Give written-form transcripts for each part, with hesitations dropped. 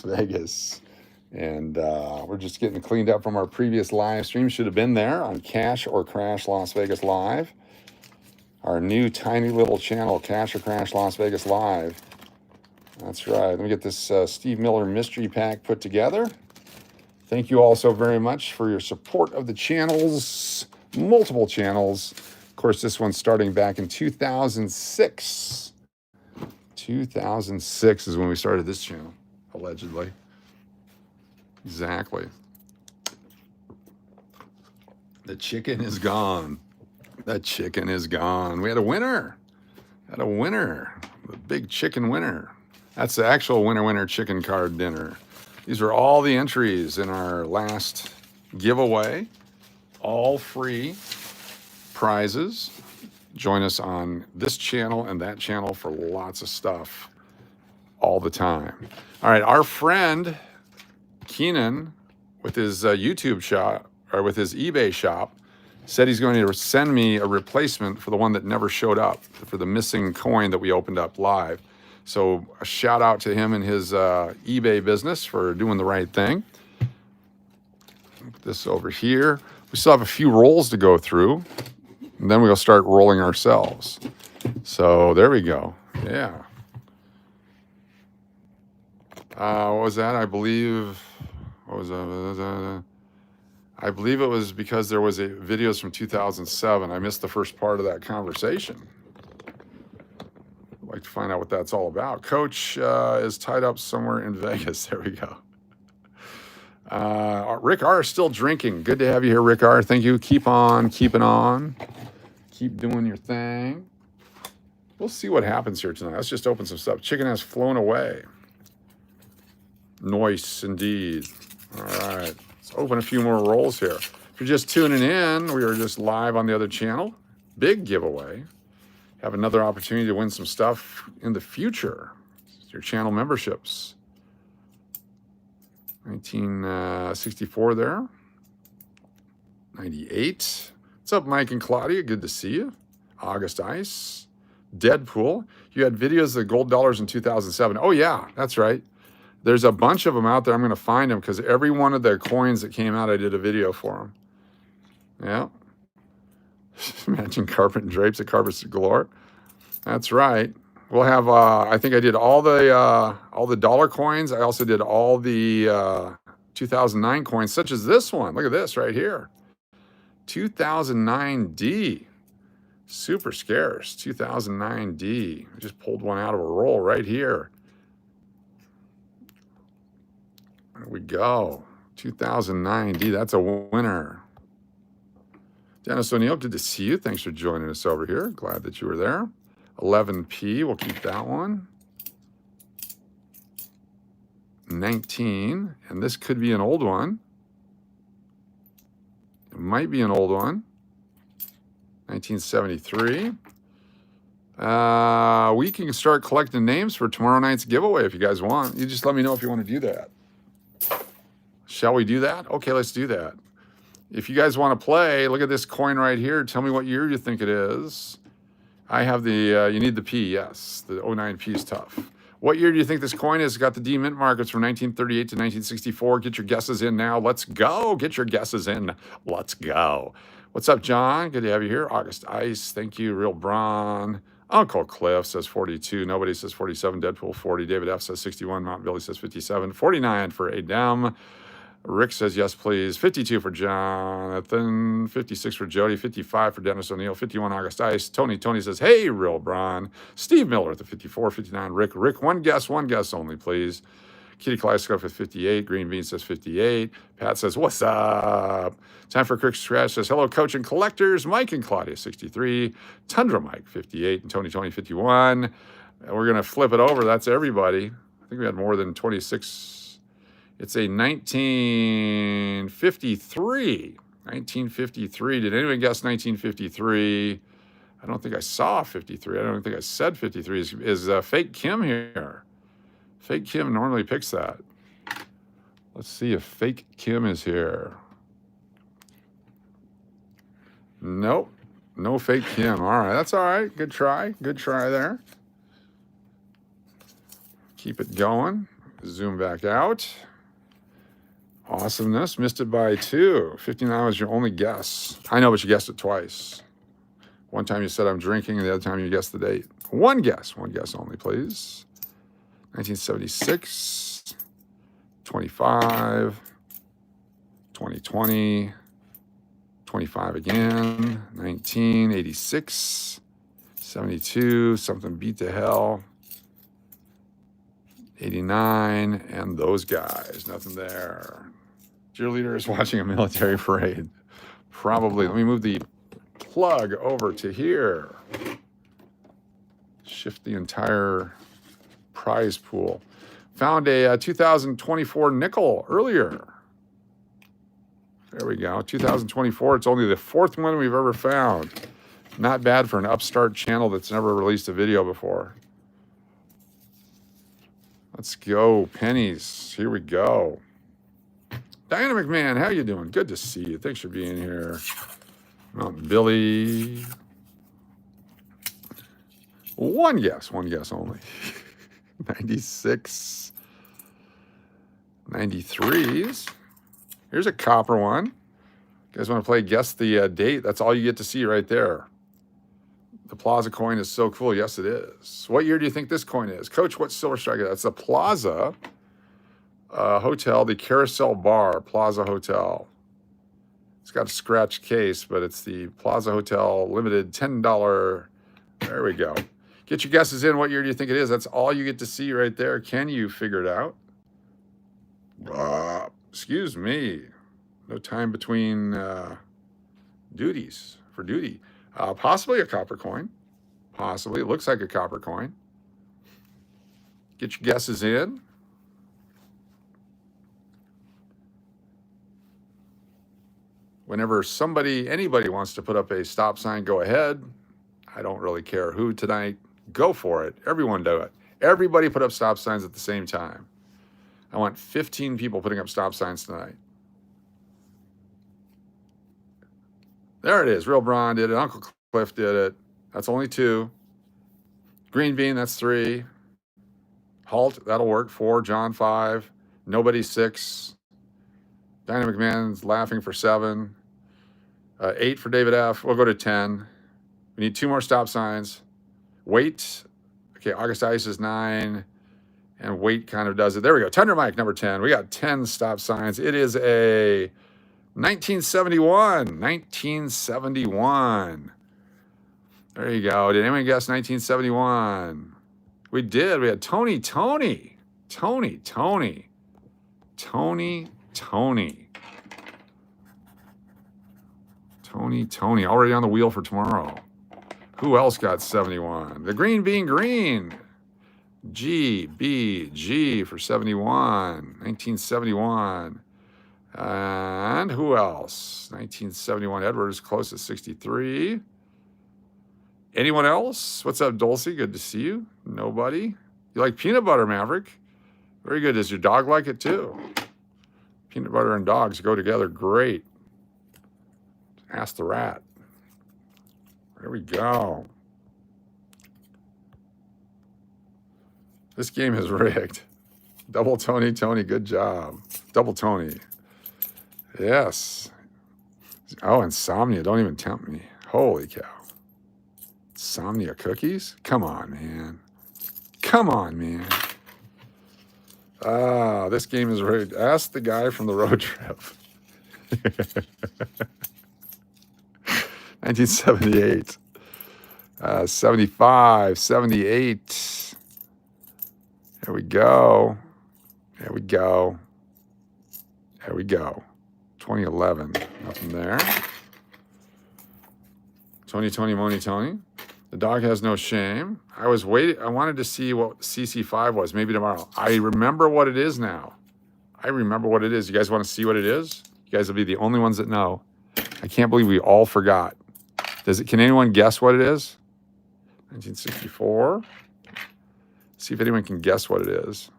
Vegas. And we're just getting cleaned up from our previous live stream. Should have been there on Cash or Crash Las Vegas Live. Our new tiny little channel, Cash or Crash Las Vegas Live. That's right. Let me get this Steve Miller mystery pack put together. Thank you all so very much for your support of the channels, multiple channels. Of course, this one's starting back in 2006. 2006 is when we started this channel, allegedly. Exactly. The chicken is gone. The chicken is gone. We had a winner. Had a winner. The big chicken winner. That's the actual winner chicken card dinner. These are all the entries in our last giveaway. All free prizes. Join us on this channel and that channel for lots of stuff all the time. All right, our friend Keenan with his YouTube shop, or with his eBay shop, said he's going to send me a replacement for the one that never showed up, for the missing coin that we opened up live. So a shout out to him and his eBay business for doing the right thing. Put this over here. We still have a few rolls to go through, and then we'll start rolling ourselves. So there we go. Yeah. What was that? I believe. What was that? I believe it was because there was videos from 2007. I missed the first part of that conversation. I'd like to find out what that's all about. Coach is tied up somewhere in Vegas. There we go. Rick R. is still drinking. Good to have you here, Rick R. Thank you. Keep on keeping on. Keep doing your thing. We'll see what happens here tonight. Let's just open some stuff. Chicken has flown away. Nice indeed. All right. Let's open a few more rolls here. If you're just tuning in, we are just live on the other channel. Big giveaway. Have another opportunity to win some stuff in the future. Your channel memberships. 1964 there. 98. What's up, Mike and Claudia? Good to see you. August Ice. Deadpool. You had videos of the gold dollars in 2007. Oh, yeah, that's right. There's a bunch of them out there. I'm going to find them because every one of the coins that came out, I did a video for them. Yeah. Matching carpet and drapes at Carpets Galore. That's right. We'll have, I think I did all the dollar coins. I also did all the 2009 coins, such as this one. Look at this right here. 2009D. Super scarce. 2009D. I just pulled one out of a roll right here. There we go. 2009D. That's a winner. Dennis O'Neill, good to see you. Thanks for joining us over here. Glad that you were there. 11P, we'll keep that one. 19, and this could be an old one. It might be an old one. 1973. We can start collecting names for tomorrow night's giveaway if you guys want. You just let me know if you want to do that. Shall we do that? Okay, let's do that. If you guys want to play, look at this coin right here. Tell me what year you think it is. I have the, you need the P, yes. The 09P is tough. What year do you think this coin is? It's got the D mint markets from 1938 to 1964. Get your guesses in now. Let's go. Get your guesses in. Let's go. What's up, John? Good to have you here. August Ice, thank you. Real Braun. Uncle Cliff says 42. Nobody says 47. Deadpool 40. David F says 61. Mount Billy says 57. 49 for Adam. Rick says, yes, please. 52 for Jonathan. 56 for Jody. 55 for Dennis O'Neill. 51 August Ice. Tony says, hey, Real Braun. Steve Miller with the 54. 59 Rick, one guess only, please. Kitty Kleiskopf with 58. Green Bean says 58. Pat says, what's up? Time for a quick scratch. Says, hello, coach and collectors. Mike and Claudia, 63. Tundra Mike, 58. And Tony, 51. And we're going to flip it over. That's everybody. I think we had more than 26. It's a 1953. 1953. Did anyone guess 1953? I don't think I saw 53. I don't think I said 53. Is Fake Kim here? Fake Kim normally picks that. Let's see if Fake Kim is here. Nope. No Fake Kim. All right. That's all right. Good try. Good try there. Keep it going. Zoom back out. Awesomeness. Missed it by 2. 59 was your only guess. I know, but you guessed it twice. One time you said I'm drinking, and the other time you guessed the date. One guess only, please. 1976, 25, 2020, 25 again, 1986, 72, something beat to hell, 89, and those guys, nothing there. Cheerleader is watching a military parade. Probably. Let me move the plug over to here. Shift the entire prize pool. Found a 2024 nickel earlier. There we go. 2024. It's only the 4th one we've ever found. Not bad for an upstart channel that's never released a video before. Let's go. Pennies. Here we go. Dynamic Man, how you doing? Good to see you. Thanks for being here. Mountain Billy. One guess only. 96. 93s. Here's a copper one. You guys want to play guess the date? That's all you get to see right there. The Plaza coin is so cool. Yes, it is. What year do you think this coin is? Coach, what silver strike is that? It's the Plaza Hotel, the Carousel Bar, Plaza Hotel. It's got a scratch case, but it's the Plaza Hotel Limited $10. There we go. Get your guesses in. What year do you think it is? That's all you get to see right there. Can you figure it out? Excuse me. No time between duties for duty. Possibly a copper coin. Possibly. It looks like a copper coin. Get your guesses in. Whenever anybody wants to put up a stop sign, go ahead. I don't really care who tonight. Go for it. Everyone do it. Everybody put up stop signs at the same time. I want 15 people putting up stop signs tonight. There it is. Real Braun did it. Uncle Cliff did it. That's only 2. Green Bean, that's 3. Halt, that'll work. 4. John, 5. Nobody, 6. Dynamic Man's laughing for 7. 8 for David F. We'll go to 10. We need 2 more stop signs. Wait. Okay, August Ice is 9. And wait kind of does it. There we go. Tender Mike, number 10. We got 10 stop signs. It is a 1971. 1971. There you go. Did anyone guess 1971? We did. We had Tony. Tony, already on the wheel for tomorrow. Who else got 71? The Green Bean Green. G for 71. 1971. And who else? 1971. Edwards close to 63. Anyone else? What's up, Dulcie? Good to see you. Nobody? You like peanut butter, Maverick? Very good. Does your dog like it too? Peanut butter and dogs go together great. Ask the rat. There we go. This game is rigged. Double Tony, good job. Double Tony. Yes. Oh, insomnia. Don't even tempt me. Holy cow. Insomnia cookies? Come on, man. This game is rigged. Ask the guy from the road trip. 1978. 75, 78. There we go. 2011. Nothing there. Tony. The dog has no shame. I was waiting. I wanted to see what CC5 was. Maybe tomorrow. I remember what it is now. You guys want to see what it is? You guys will be the only ones that know. I can't believe we all forgot. Can anyone guess what it is? 1964. See if anyone can guess what it is.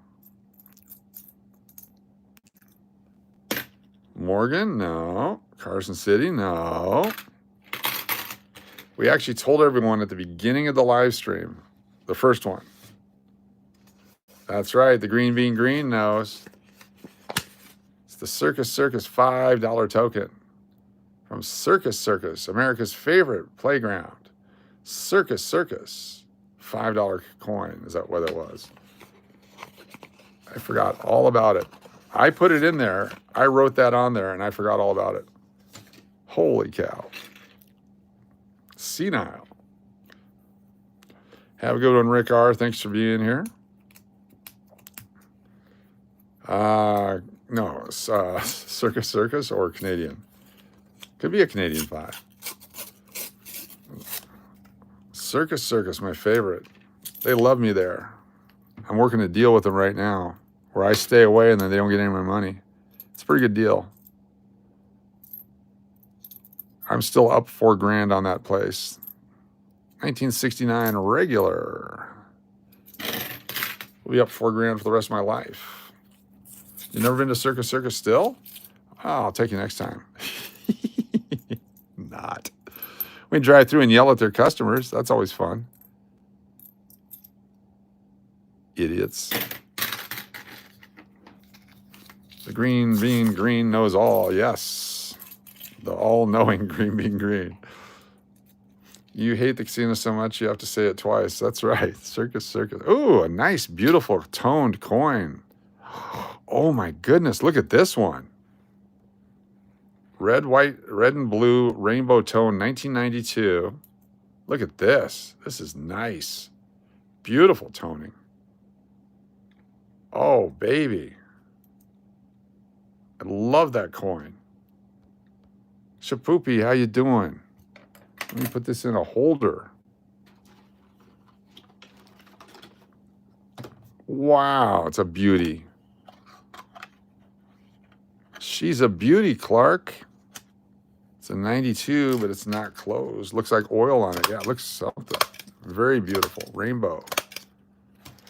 Morgan? No. Carson City? No. We actually told everyone at the beginning of the live stream, the first one. That's right. The green bean green knows. It's the Circus Circus $5 token from Circus Circus, America's favorite playground. Circus Circus, $5 coin. Is that what it was? I forgot all about it. I put it in there. I wrote that on there, and I forgot all about it. Holy cow. Senile. Have a good one, Rick R. Thanks for being here. No, Circus Circus or Canadian. Could be a Canadian 5. Circus Circus, my favorite. They love me there. I'm working a deal with them right now where I stay away and then they don't get any of my money. It's a pretty good deal. I'm still up $4,000 on that place. 1969 regular. We'll be up $4,000 for the rest of my life. You never been to Circus Circus still? Oh, I'll take you next time. Not. We drive through and yell at their customers. That's always fun. Idiots. The green bean green knows all. Yes. The all-knowing green bean green. You hate the casino so much you have to say it twice. That's right. Circus Circus. Ooh, a nice, beautiful, toned coin. Oh my goodness, look at this one. Red, white, red and blue, rainbow tone, 1992. Look at this. This is nice. Beautiful toning. Oh, baby. I love that coin. Shapoopy, how you doing? Let me put this in a holder. Wow, it's a beauty. She's a beauty, Clark. It's a 92, but it's not closed. Looks like oil on it. Yeah, it looks something. Very beautiful. Rainbow.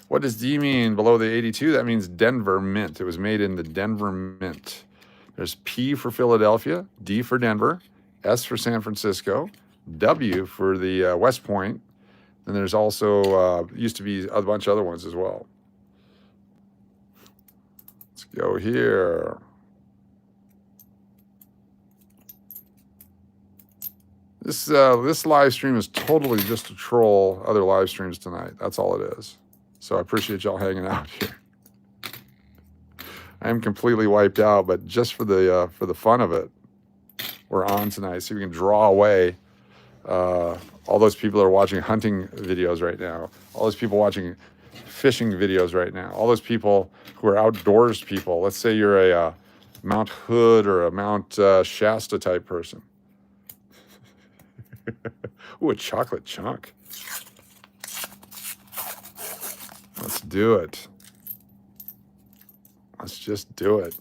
What does D mean below the 82? That means Denver Mint. It was made in the Denver Mint. There's P for Philadelphia, D for Denver, S for San Francisco, W for the West Point. And there's also, used to be a bunch of other ones as well. Let's go here. This live stream is totally just to troll other live streams tonight. That's all it is. So I appreciate y'all hanging out here. I am completely wiped out, but just for the fun of it, we're on tonight. So we can draw away all those people that are watching hunting videos right now, all those people watching fishing videos right now, all those people who are outdoors people. Let's say you're a Mount Hood or a Mount Shasta type person. Ooh, a chocolate chunk. Let's do it. Let's just do it.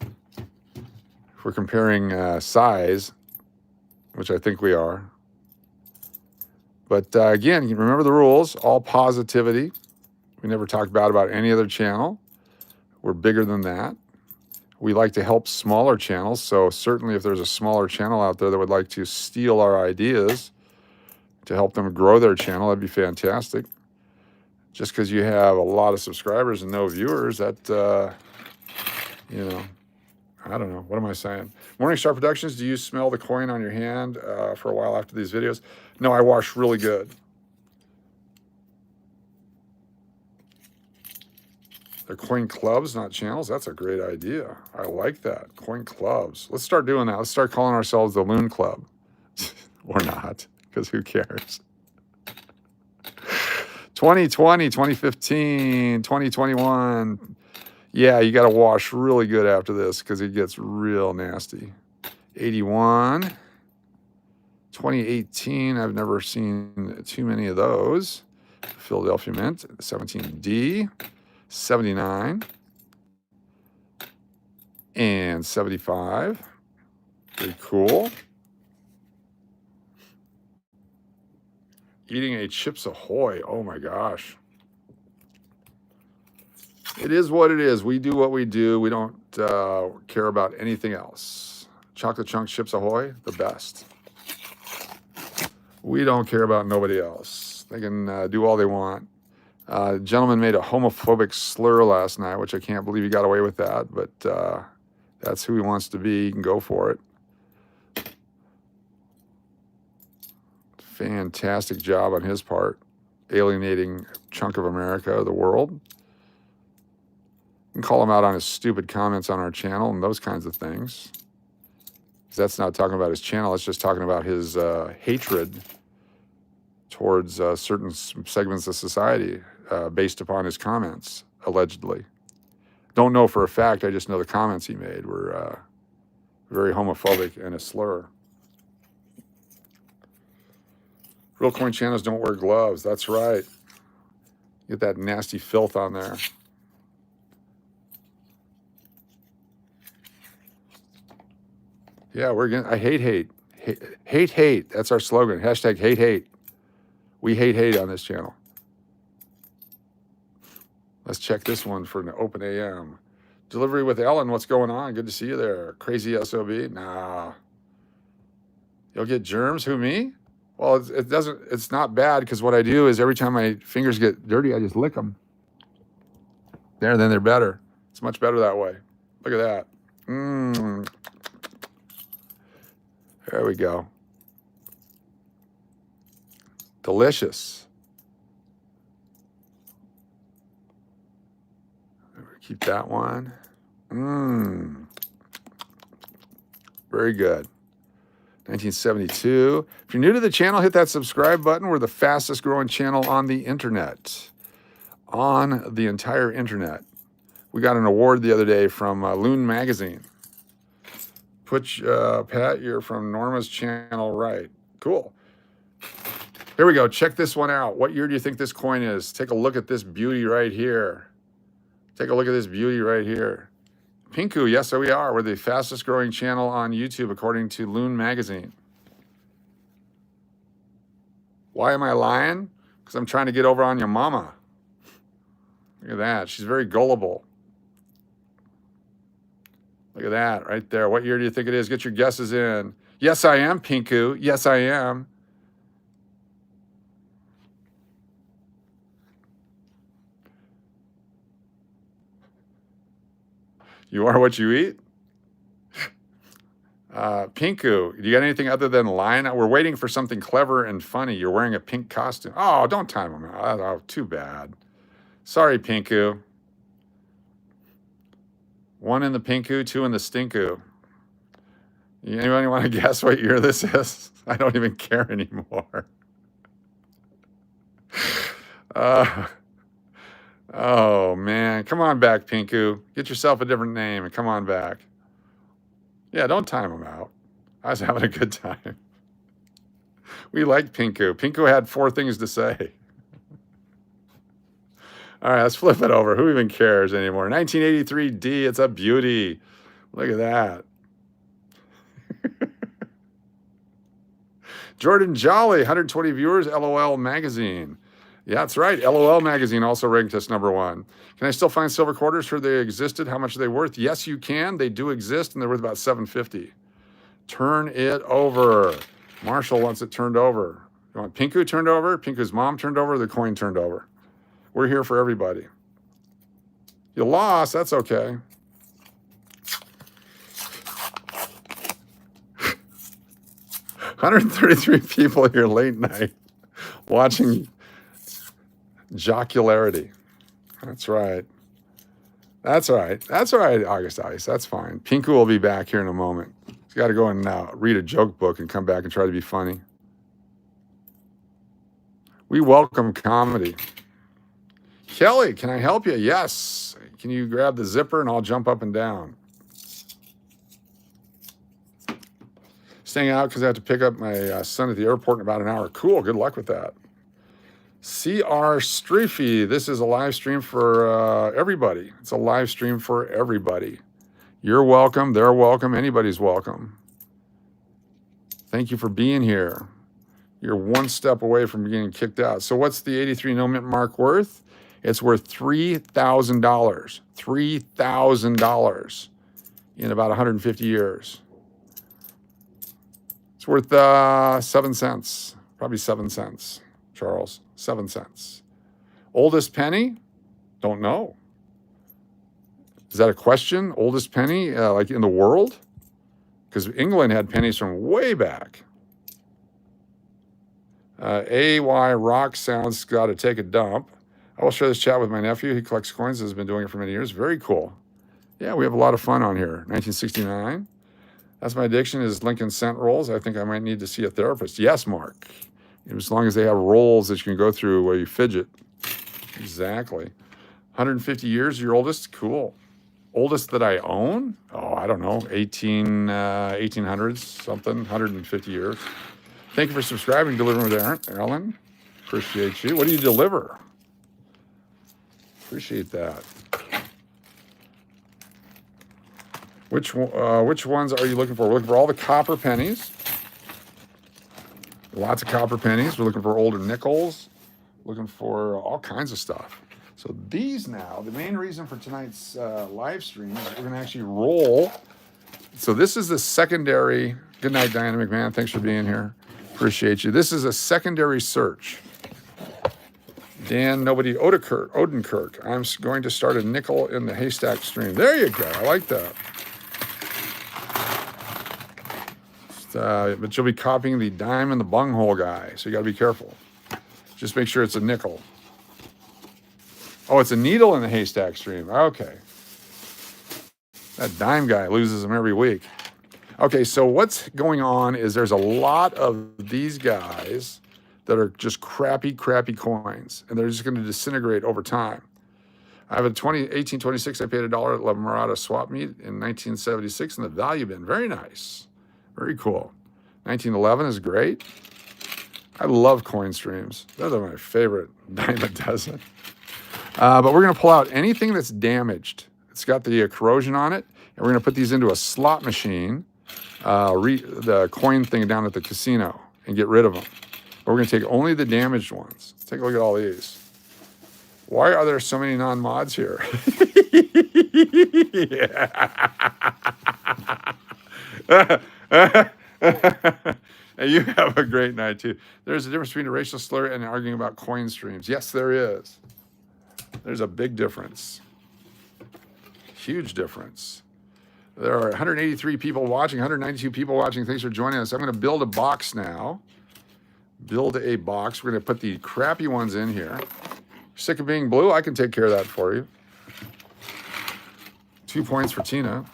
If we're comparing size, which I think we are. But again, remember the rules, all positivity. We never talk bad about any other channel. We're bigger than that. We like to help smaller channels. So certainly if there's a smaller channel out there that would like to steal our ideas to help them grow their channel, that'd be fantastic. Just because you have a lot of subscribers and no viewers, that, you know, I don't know. What am I saying? Morningstar Productions, do you smell the coin on your hand for a while after these videos? No, I wash really good. They're coin clubs, not channels. That's a great idea. I like that. Coin clubs. Let's start doing that. Let's start calling ourselves the Loon Club. Or not, because who cares? 2020, 2015, 2021. Yeah, you got to wash really good after this because it gets real nasty. 81. 2018, I've never seen too many of those. Philadelphia Mint, 17D. 79 and 75. Pretty cool. Eating a Chips Ahoy. Oh my gosh. It is what it is. We do what we do. We don't care about anything else. Chocolate Chunk Chips Ahoy, the best. We don't care about nobody else. They can do all they want. Gentleman made a homophobic slur last night, which I can't believe he got away with that, but that's who he wants to be. He can go for it. Fantastic job on his part, alienating a chunk of America, the world. You can call him out on his stupid comments on our channel and those kinds of things. That's not talking about his channel. It's just talking about his hatred towards certain segments of society based upon his comments, allegedly. Don't know for a fact. I just know the comments he made were very homophobic and a slur. Real coin channels don't wear gloves. That's right. Get that nasty filth on there. Yeah, we're gonna. I hate hate. Hate hate. That's our slogan. Hashtag hate hate. We hate hate on this channel. Let's check this one for an open AM. Delivery with Ellen. What's going on? Good to see you there. Crazy SOB. Nah. You'll get germs. Who, me? Well, it doesn't. It's not bad because what I do is every time my fingers get dirty, I just lick them. There, then they're better. It's much better that way. Look at that. There we go. Delicious. Keep that one. Very good. 1972. If you're new to the channel, hit that subscribe button. We're the fastest growing channel on the internet. On the entire internet. We got an award the other day from Loon Magazine. Pat, you're from Norma's channel, right? Cool. Here we go. Check this one out. What year do you think this coin is? Take a look at this beauty right here. Take a look at this beauty right here. Pinku, yes, we are. We're the fastest growing channel on YouTube according to Loon Magazine. Why am I lying? Because I'm trying to get over on your mama. Look at that. She's very gullible. Look at that right there. What year do you think it is? Get your guesses in. Yes, I am, Pinku. Yes, I am. You are what you eat? Pinku, do you got anything other than lying? We're waiting for something clever and funny. You're wearing a pink costume. Oh, don't time them out. Oh, too bad. Sorry, Pinku. 1 in the Pinku, 2 in the Stinku. Anybody want to guess what year this is? I don't even care anymore. Oh, man. Come on back, Pinku. Get yourself a different name and come on back. Yeah, don't time them out. I was having a good time. We liked Pinku. Pinku had 4 things to say. All right, let's flip it over. Who even cares anymore? 1983D, it's a beauty. Look at that. Jordan Jolly, 120 viewers, LOL Magazine. Yeah, that's right. LOL Magazine also ranked us #1. Can I still find silver quarters for they existed? How much are they worth? Yes, you can. They do exist, and they're worth about $7.50. Turn it over. Marshall wants it turned over. You want Pinku turned over? Pinku's mom turned over? The coin turned over? We're here for everybody. You lost. That's okay. $133 people here late night watching jocularity. That's right. That's right. That's all right, August Ice. That's fine. Pinku will be back here in a moment. He's got to go and read a joke book and come back and try to be funny. We welcome comedy. Kelly, can I help you? Yes. Can you grab the zipper and I'll jump up and down? Staying out because I have to pick up my son at the airport in about an hour. Cool. Good luck with that. CR Streefy, this is a live stream for everybody. It's a live stream for everybody. You're welcome. They're welcome. Anybody's welcome. Thank you for being here. You're 1 step away from getting kicked out. So what's the 83 no mint mark worth? It's worth $3,000. $3,000 in about 150 years. It's worth 7 cents. Probably 7 cents, Charles. 7 cents. Oldest penny? Don't know. Is that a question? Oldest penny, like in the world? Because England had pennies from way back. AY Rock sounds got to take a dump. I will share this chat with my nephew. He collects coins, has been doing it for many years. Very cool. Yeah, we have a lot of fun on here. 1969. That's my addiction is Lincoln cent rolls. I think I might need to see a therapist. Yes, Mark. As long as they have rolls that you can go through where you fidget. Exactly. 150 years, your oldest? Cool. Oldest that I own? Oh, I don't know. 1800s, something. 150 years. Thank you for subscribing. Delivering with Ellen. Appreciate you. What do you deliver? Appreciate that. Which ones are you looking for? We're looking for all the copper pennies. Lots of copper pennies. We're looking for older nickels. Looking for all kinds of stuff. So these now, the main reason for tonight's live stream is we're going to actually roll. So this is the secondary. Good night, Diana McMahon. Thanks for being here. Appreciate you. This is a secondary search. Dan, nobody, Odenkirk. I'm going to start a nickel in the haystack stream. There you go. I like that. But you'll be copying the dime and the bunghole guy, so you got to be careful. Just make sure it's a nickel. Oh, it's a needle in the haystack stream. Okay. That dime guy loses them every week. Okay, so what's going on is there's a lot of these guys that are just crappy coins, and they're just going to disintegrate over time. I have a 1826. I paid $1 at La Mirada swap meet in 1976 in the value bin. Very nice. Very cool. 1911 is great. I love coin streams. They're my favorite dime a dozen. But we're going to pull out anything that's damaged. It's got the corrosion on it, and we're going to put these into a slot machine, the coin thing down at the casino, and get rid of them. But we're going to take only the damaged ones. Let's take a look at all these. Why are there so many non-mods here? And you have a great night too. There's a difference between a racial slur and arguing about coin streams. Yes, there is. There's a big difference. Huge difference. There are 183 people watching, 192 people watching. Thanks for joining us. I'm going to build a box now. Build a box. We're going to put the crappy ones in here. Sick of being blue? I can take care of that for you. 2 points for Tina.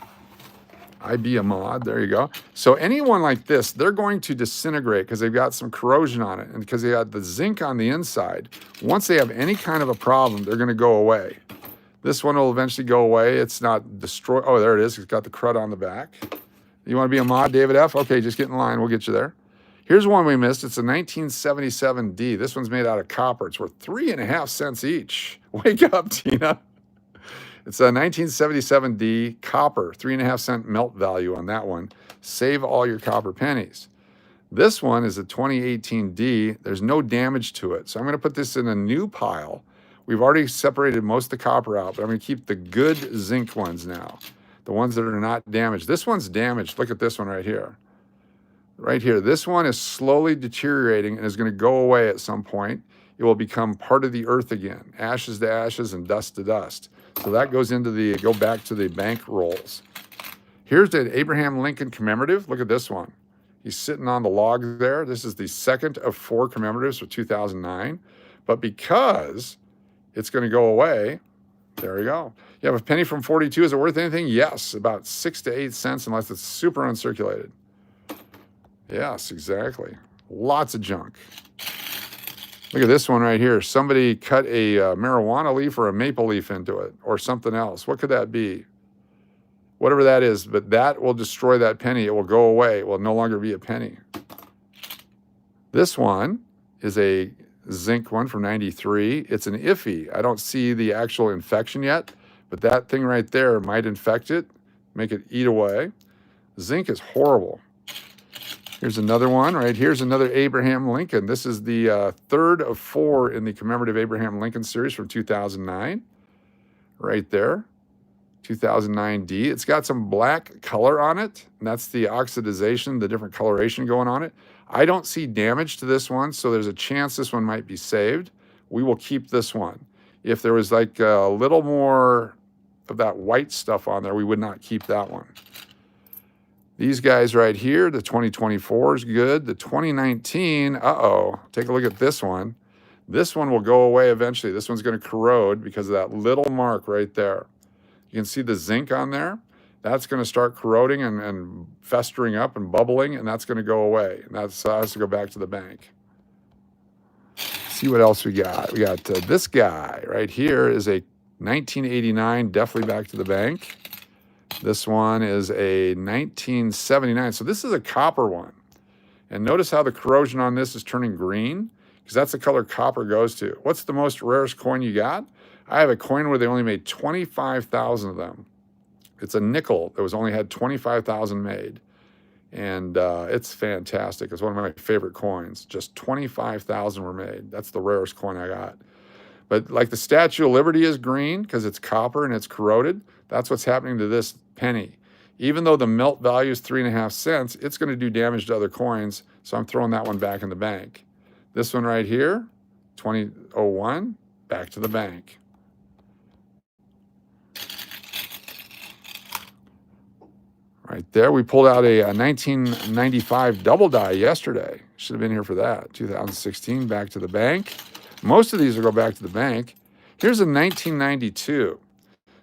I be a mod. There you go. So anyone like this, they're going to disintegrate because they've got some corrosion on it. And because they got the zinc on the inside, once they have any kind of a problem, they're going to go away. This one will eventually go away. It's not destroyed. Oh, there it is. It's got the crud on the back. You want to be a mod, David F? Okay, just get in line. We'll get you there. Here's one we missed. It's a 1977D. This one's made out of copper. It's worth 3.5 cents each. Wake up, Tina. It's a 1977D copper, 3.5 cent melt value on that one. Save all your copper pennies. This one is a 2018D. There's no damage to it. So I'm going to put this in a new pile. We've already separated most of the copper out, but I'm going to keep the good zinc ones now. The ones that are not damaged. This one's damaged. Look at this one right here. Right here. This one is slowly deteriorating and is going to go away at some point. It will become part of the earth again. Ashes to ashes and dust to dust. So that goes into the, go back to the bank rolls. Here's the Abraham Lincoln commemorative. Look at this one. He's sitting on the log there. This is the second of 4 commemoratives for 2009. But because it's going to go away, there we go. You have a penny from 42. Is it worth anything? Yes, about 6 to 8 cents unless it's super uncirculated. Yes, exactly. Lots of junk. Look at this one right here. Somebody cut a marijuana leaf or a maple leaf into it or something else. What could that be? Whatever that is, but that will destroy that penny. It will go away. It will no longer be a penny. This one is a zinc one from 93. It's an iffy. I don't see the actual infection yet, but that thing right there might infect it, make it eat away. Zinc is horrible. Here's another one, right? Here's another Abraham Lincoln. This is the third of 4 in the commemorative Abraham Lincoln series from 2009. Right there. 2009D. It's got some black color on it, and that's the oxidization, the different coloration going on it. I don't see damage to this one, so there's a chance this one might be saved. we will keep this one. If there was like a little more of that white stuff on there, we would not keep that one. These guys right here, the 2024 is good. The 2019, take a look at this one. This one will go away eventually. This one's going to corrode because of that little mark right there. You can see the zinc on there. That's going to start corroding and festering up and bubbling, and that's going to go away. And that has to go back to the bank. See what else we got. We got this guy right here is a 1989, definitely back to the bank. This one is a 1979. So this is a copper one. And notice how the corrosion on this is turning green, because that's the color copper goes to. What's the most rarest coin you got? I have a coin where they only made 25,000 of them. It's a nickel that was only had 25,000 made. And it's fantastic. It's one of my favorite coins. Just 25,000 were made. That's the rarest coin I got. But like the Statue of Liberty is green because it's copper and it's corroded. That's what's happening to this penny. Even though the melt value is 3.5 cents, it's going to do damage to other coins. So I'm throwing that one back in the bank. This one right here, 2001, back to the bank. Right there, we pulled out a 1995 double die yesterday. Should have been here for that. 2016, back to the bank. Most of these will go back to the bank. Here's a 1992.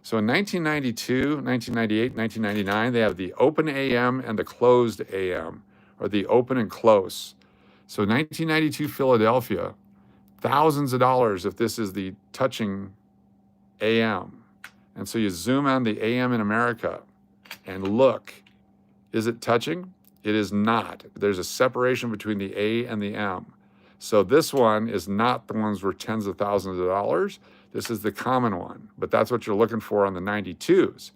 So in 1992, 1998, 1999, they have the open AM and the closed AM, or the open and close. So 1992 Philadelphia, thousands of dollars if this is the touching AM. And so you zoom on the AM in America and look, is it touching? It is not. There's a separation between the A and the M. So this one is not the ones worth tens of thousands of dollars. This is the common one, but that's what you're looking for on the 92s.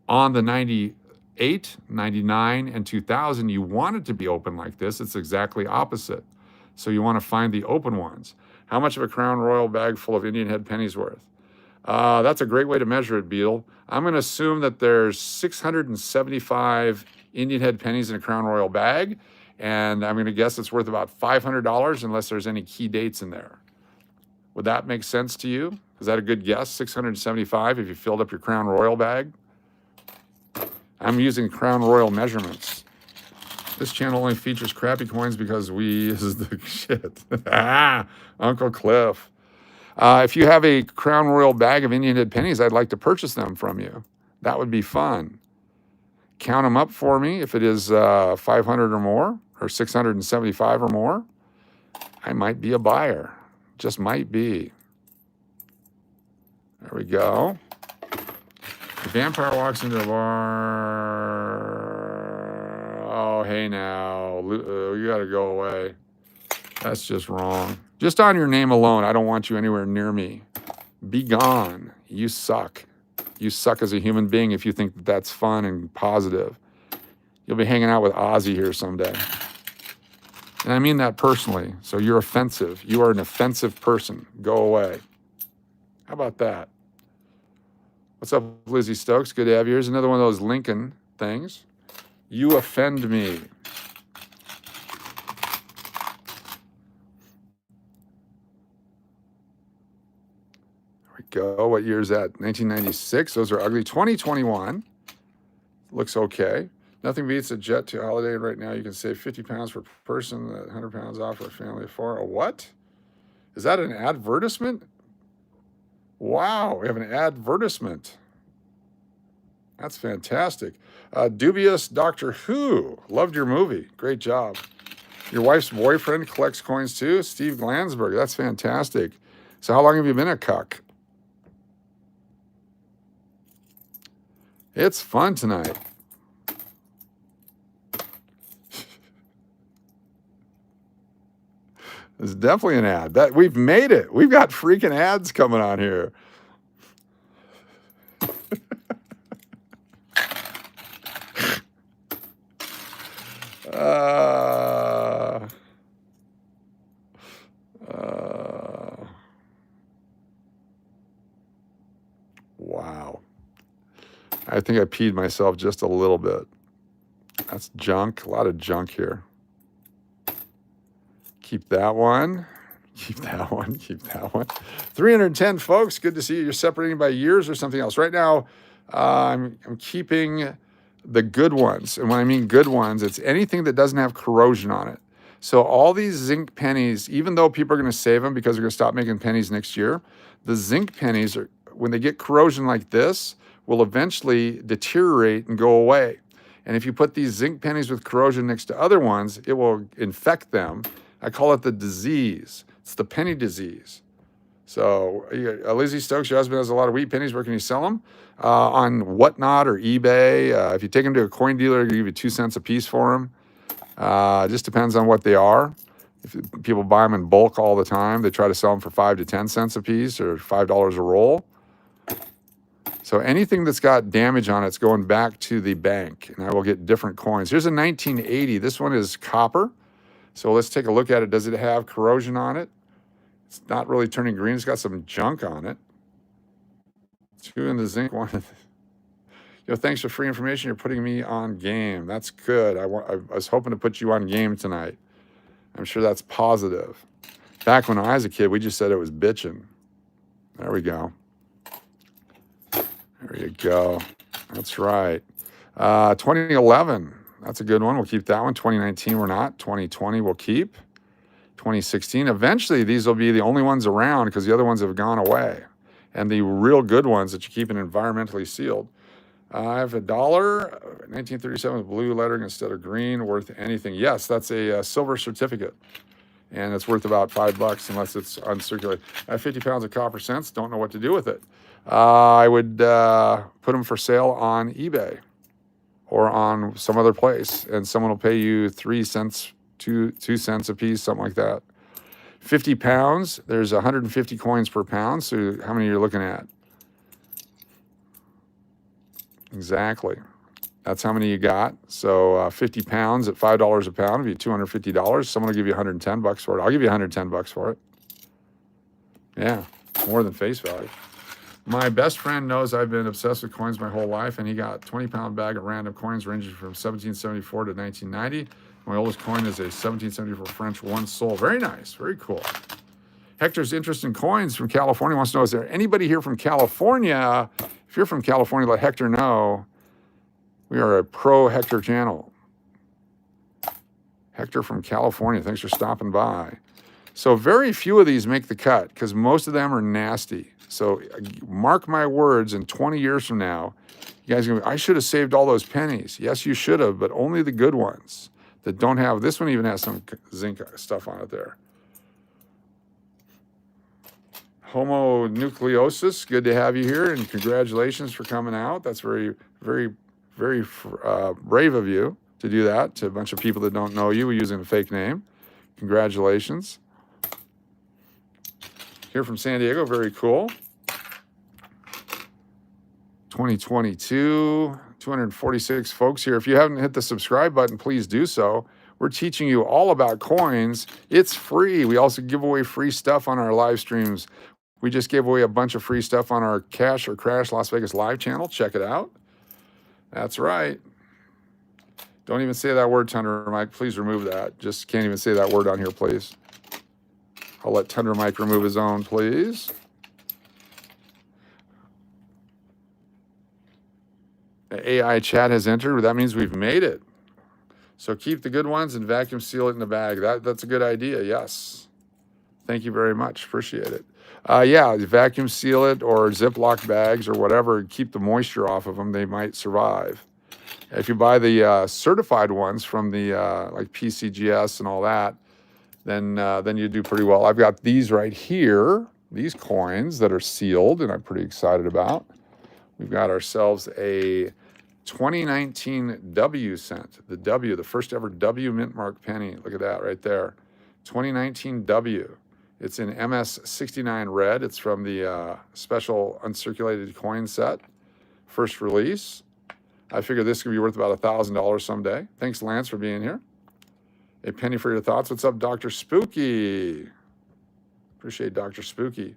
On the 98, 99, and 2000, you want it to be open like this. It's exactly opposite. So you want to find the open ones. How much of a Crown Royal bag full of Indian head pennies worth? That's a great way to measure it, Beetle. I'm going to assume that there's 675 Indian head pennies in a Crown Royal bag, and I'm going to guess it's worth about $500 unless there's any key dates in there. Would that make sense to you? Is that a good guess? 675 if you filled up your Crown Royal bag? I'm using Crown Royal measurements. This channel only features crappy coins because we is the shit. Uncle Cliff. If you have a Crown Royal bag of Indian head pennies, I'd like to purchase them from you. That would be fun. Count them up for me if it is 500 or more, or 675 or more. I might be a buyer. Just might be. There we go. The vampire walks into a bar. Oh, hey now. You got to go away. That's just wrong. Just on your name alone, I don't want you anywhere near me. Be gone. You suck. You suck as a human being if you think that that's fun and positive. You'll be hanging out with Ozzy here someday. And I mean that personally. So you're offensive. You are an offensive person. Go away. How about that? What's up, Lizzie Stokes? Good to have you. Here's another one of those Lincoln things. You offend me. There we go. What year is that? 1996. Those are ugly. 2021. Looks okay. Nothing beats a jet to Holiday. Right now you can save 50 pounds per person, 100 pounds off for a family of 4. A what? Is that an advertisement? Wow, we have an advertisement. That's fantastic. Dubious Doctor Who. Loved your movie. Great job. Your wife's boyfriend collects coins too? Steve Glansberg. That's fantastic. So how long have you been a cuck? It's fun tonight. It's definitely an ad. That we've made it. We've got freaking ads coming on here. Wow. I think I peed myself just a little bit. That's junk. A lot of junk here. Keep that one. Keep that one. Keep that one. 310, folks. Good to see you. You're separating by years or something else. Right now, I'm keeping the good ones. And when I mean good ones, it's anything that doesn't have corrosion on it. So all these zinc pennies, even though people are going to save them because they're going to stop making pennies next year, the zinc pennies, are, when they get corrosion like this, will eventually deteriorate and go away. And if you put these zinc pennies with corrosion next to other ones, it will infect them. I call it the disease. It's the penny disease. So, Lizzie Stokes, your husband has a lot of wheat pennies. Where can you sell them? On Whatnot or eBay. If you take them to a coin dealer, they'll give you 2 cents a piece for them. It just depends on what they are. If people buy them in bulk all the time, they try to sell them for 5 to 10 cents a piece or $5 a roll. So anything that's got damage on it's going back to the bank, and I will get different coins. Here's a 1980. This one is copper. So let's take a look at it. Does it have corrosion on it? It's not really turning green. It's got some junk on it. 2 in the zinc one. Thanks for free information. You're putting me on game. That's good. I was hoping to put you on game tonight. I'm sure that's positive. Back when I was a kid, we just said it was bitching. There we go. There you go. That's right. 2011. That's a good one. We'll keep that one. 2019, we're not. 2020, we'll keep. 2016. Eventually, these will be the only ones around because the other ones have gone away. And the real good ones that you keep in environmentally sealed. I have $1, 1937 with blue lettering instead of green, worth anything. Yes, that's a silver certificate. And it's worth about $5 unless it's uncirculated. I have 50 pounds of copper cents. Don't know what to do with it. I would put them for sale on eBay or on some other place, and someone will pay you 3 cents, 2 cents a piece, something like that. 50 pounds, there's 150 coins per pound. So how many are you looking at? Exactly. That's how many you got. So 50 pounds at $5 a pound would be $250. Someone will give you 110 bucks for it. I'll give you 110 bucks for it. Yeah, more than face value. My best friend knows I've been obsessed with coins my whole life, and he got a 20-pound bag of random coins ranging from 1774 to 1990. My oldest coin is a 1774 French 1 sol. Very nice. Very cool. Hector's interest in coins from California wants to know, is there anybody here from California? If you're from California, let Hector know. We are a pro Hector channel. Hector from California, thanks for stopping by. So very few of these make the cut because most of them are nasty. So mark my words, in 20 years from now, you guys are going to be, I should have saved all those pennies. Yes, you should have, but only the good ones that don't have, this one even has some zinc stuff on it there. Homonucleosis, good to have you here, and congratulations for coming out. That's very, very, very brave of you to do that to a bunch of people that don't know you using a fake name. Congratulations. Here from San Diego, very cool. 2022, 246 folks here. If you haven't hit the subscribe button, please do so. We're teaching you all about coins. It's free. We also give away free stuff on our live streams. We just gave away a bunch of free stuff on our Cash or Crash Las Vegas live channel. Check it out. That's right. Don't even say that word, Thunder Mike. Please remove that. Just can't even say that word on here, please. I'll let Thunder Mike remove his own, please. The AI chat has entered. That means we've made it. So keep the good ones and vacuum seal it in the bag. That's a good idea, yes. Thank you very much. Appreciate it. Yeah, vacuum seal it or Ziploc bags or whatever. Keep the moisture off of them. They might survive. If you buy the certified ones from the like PCGS and all that, then you do pretty well. I've got these right here, these coins that are sealed, and I'm pretty excited about. We've got ourselves a 2019 W cent, the W, the first ever W mint mark penny. Look at that right there. 2019 W. It's in MS69 red. It's from the special uncirculated coin set, first release. I figure this could be worth about $1,000 someday. Thanks, Lance, for being here. A penny for your thoughts. What's up, Dr. Spooky? Appreciate Dr. Spooky.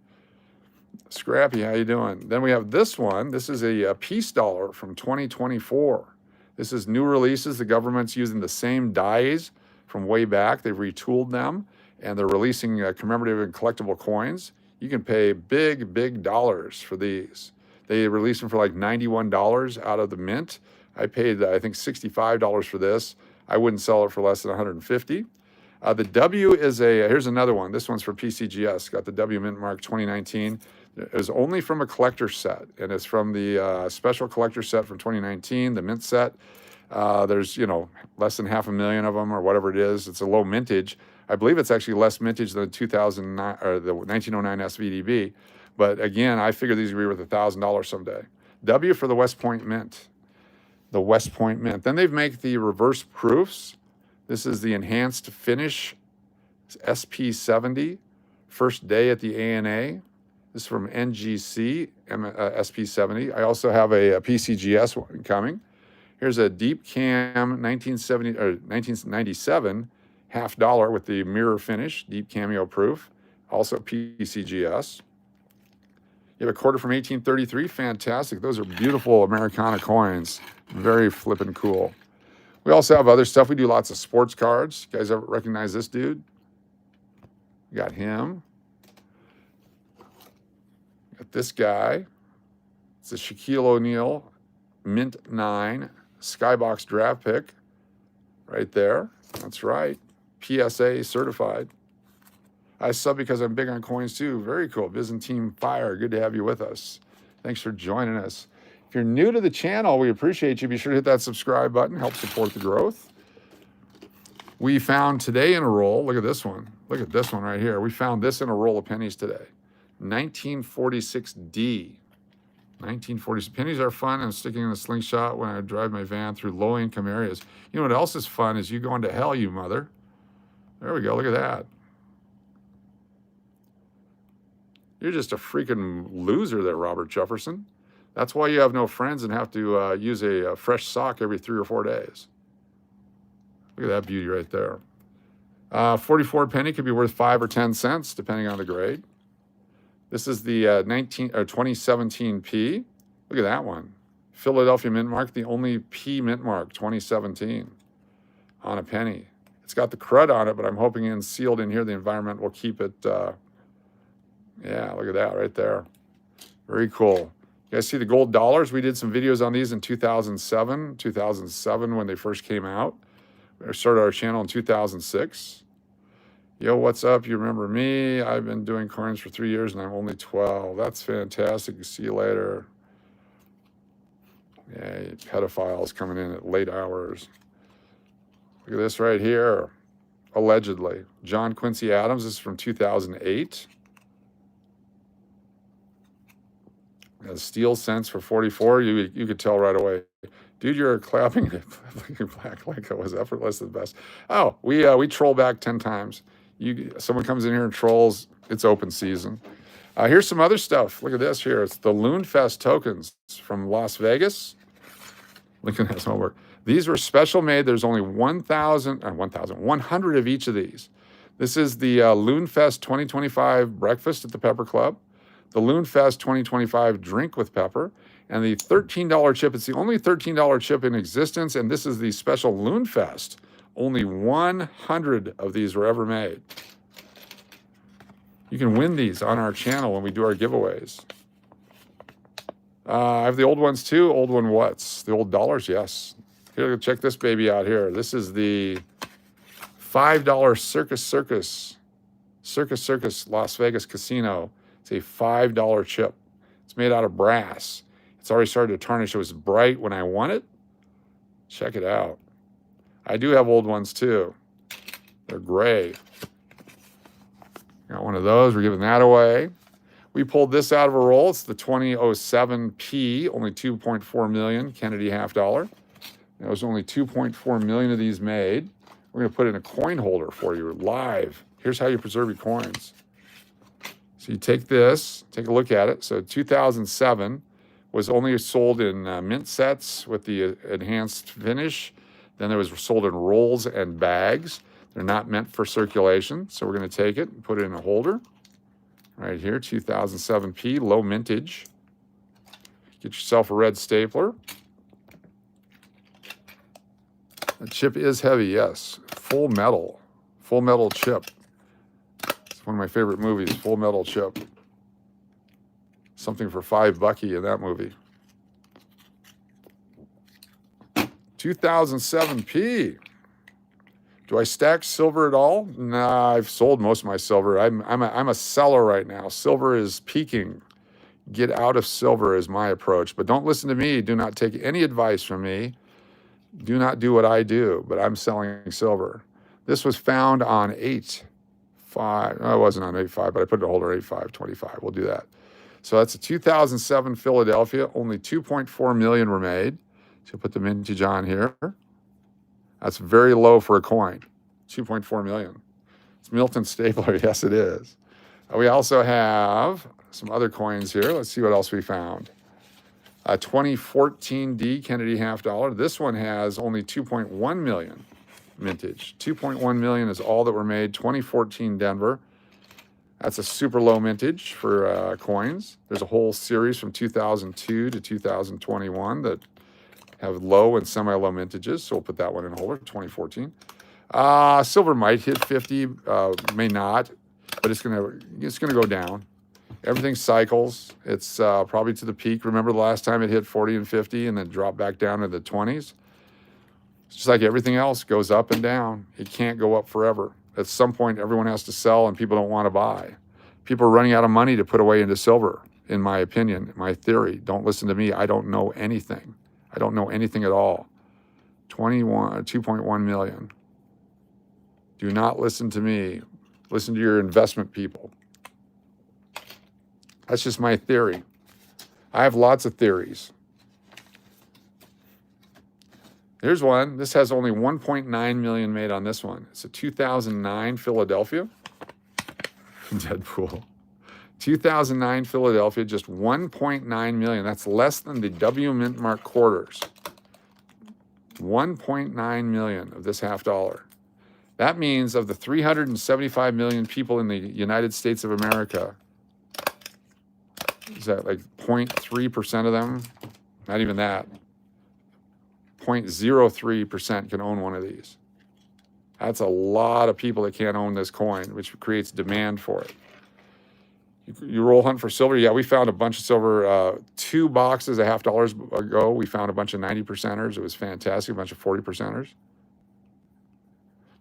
Scrappy, how you doing? Then we have this one. This is a peace dollar from 2024. This is new releases. The government's using the same dies from way back. They've retooled them, and they're releasing commemorative and collectible coins. You can pay big, big dollars for these. They release them for like $91 out of the mint. I paid, I think, $65 for this. I wouldn't sell it for less than $150. The W is here's another one. This one's for PCGS. Got the W Mint Mark 2019. It was only from a collector set, and it's from the special collector set from 2019, the mint set. There's, less than 500,000 of them or whatever it is. It's a low mintage. I believe it's actually less mintage than the 2009 or the 1909 SVDB. But again, I figure these will be worth $1,000 someday. W for the West Point Mint. The West Point Mint. Then they make the reverse proofs. This is the enhanced finish SP70, first day at the ANA. This is from NGC SP70. I also have a PCGS one coming. Here's a deep cam 1997 $50 with the mirror finish, deep cameo proof, also PCGS. You have a quarter from 1833, fantastic. Those are beautiful Americana coins, very flippin' cool. We also have other stuff. We do lots of sports cards. You guys ever recognize this dude? We got him. Got this guy. It's a Shaquille O'Neal Mint 9 Skybox draft pick right there. That's right. PSA certified. I sub because I'm big on coins too. Very cool. Byzantine Fire. Good to have you with us. Thanks for joining us. If you're new to the channel, we appreciate you. Be sure to hit that subscribe button. Help support the growth. We found today in a roll, look at this one. Look at this one right here. We found this in a roll of pennies today. 1946D. 1940s. Pennies are fun and sticking in a slingshot when I drive my van through low-income areas. You know what else is fun is you going to hell, you mother. There we go. Look at that. You're just a freaking loser there, Robert Jefferson. That's why you have no friends and have to use a fresh sock every 3 or 4 days. Look at that beauty right there. 44 penny could be worth 5 or 10 cents, depending on the grade. This is the 2017 P. Look at that one. Philadelphia Mint Mark, the only P Mint Mark, 2017 on a penny. It's got the crud on it, but I'm hoping sealed in here, the environment will keep it. Yeah, look at that right there. Very cool. You guys see the gold dollars? We did some videos on these in 2007 when they first came out. We started our channel in 2006. Yo, what's up? You remember me? I've been doing coins for 3 years and I'm only 12. That's fantastic. See you later. Yeah, pedophiles coming in at late hours. Look at this right here. Allegedly. John Quincy Adams. This is from 2008. Steel cents for 44. You could tell right away. Dude, you're clapping black like it was effortless, the best. Oh, we troll back 10 times. Someone comes in here and trolls, it's open season. Here's some other stuff. Look at this here. It's the Loon Fest tokens from Las Vegas. Lincoln has homework. These were special made. There's only 100 of each of these. This is the Loon Fest 2025 breakfast at the Pepper Club, the Loon Fest 2025 drink with pepper, and the $13 chip. It's the only $13 chip in existence, and this is the special Loon Fest. Only 100 of these were ever made. You can win these on our channel when we do our giveaways. I have the old ones too. Old one what's? The old dollars, yes. Here, check this baby out here. This is the $5 Circus Las Vegas Casino. It's a $5 chip. It's made out of brass. It's already started to tarnish. It was bright when I won it. Check it out. I do have old ones too. They're gray. Got one of those. We're giving that away. We pulled this out of a roll. It's the 2007P, only 2.4 million, Kennedy $50. There was only 2.4 million of these made. We're going to put in a coin holder for you live. Here's how you preserve your coins. So you take this, take a look at it. So 2007 was only sold in mint sets with the enhanced finish. Then it was sold in rolls and bags. They're not meant for circulation. So we're going to take it and put it in a holder. Right here, 2007P, low mintage. Get yourself a red stapler. The chip is heavy, yes. Full metal chip. one of my favorite movies, Full Metal Chip. Something for $5 in that movie. 2007p. Do I stack silver at all? Nah, I've sold most of my silver. I'm a seller right now. Silver is peaking. Get out of silver is my approach. But don't listen to me. Do not take any advice from me. Do not do what I do. But I'm selling silver. This was found on 8.5. No, it wasn't on 8.5, but I put it in a holder 8.525. We'll do that. So that's a 2007 Philadelphia. Only 2.4 million were made. So put the mintage on here. That's very low for a coin, 2.4 million. It's Milton Stapler, yes it is. We also have some other coins here. Let's see what else we found. 2014 Kennedy half dollar. This one has only 2.1 million mintage. 2.1 million is all that were made, 2014 Denver. That's a super low mintage for coins. There's a whole series from 2002 to 2021 that have low and semi-low mintages, so we'll put that one in a holder, 2014. Silver might hit 50, may not, but it's gonna go down. Everything cycles. It's probably to the peak. Remember the last time it hit 40 and 50 and then dropped back down to the 20s? It's just like everything else, goes up and down. It can't go up forever. At some point, everyone has to sell and people don't want to buy. People are running out of money to put away into silver, in my opinion, my theory. Don't listen to me. I don't know anything. I don't know anything at all. 2.1 million. Do not listen to me. Listen to your investment people. That's just my theory. I have lots of theories. Here's one. This has only 1.9 million made on this one. It's a 2009 Philadelphia. Deadpool. 2009 Philadelphia, just 1.9 million. That's less than the W Mint Mark quarters. 1.9 million of this half dollar. That means of the 375 million people in the United States of America, is that like 0.3% of them? Not even that. 0.03% can own one of these. That's a lot of people that can't own this coin, which creates demand for it. You roll hunt for silver? Yeah, we found a bunch of silver. 2 boxes of half dollars ago, we found a bunch of 90%ers. It was fantastic, a bunch of 40%ers.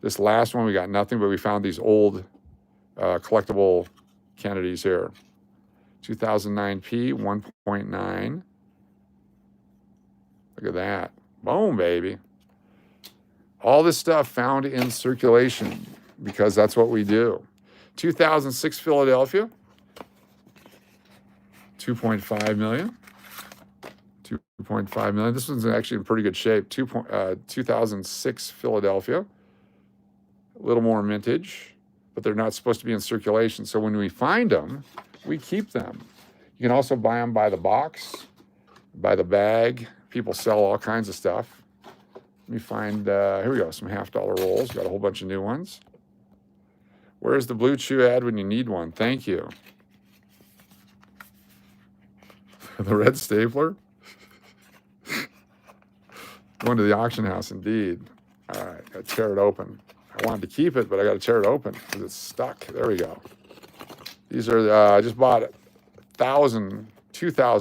This last one, we got nothing, but we found these old collectible Kennedys here. 2009p, 1.9. Look at that. Boom, baby. All this stuff found in circulation because that's what we do. 2006 Philadelphia. 2.5 million. 2.5 million. This one's actually in pretty good shape. 2006 Philadelphia. A little more mintage, but they're not supposed to be in circulation. So when we find them, we keep them. You can also buy them by the box, by the bag. People sell all kinds of stuff. Let me find, here we go, some half dollar rolls. Got a whole bunch of new ones. Where's the Blue Chew ad when you need one? Thank you. The red stapler. Going to the auction house, indeed. All right, got to tear it open. I wanted to keep it, but I got to tear it open because it's stuck. There we go. These are, I just bought 2,000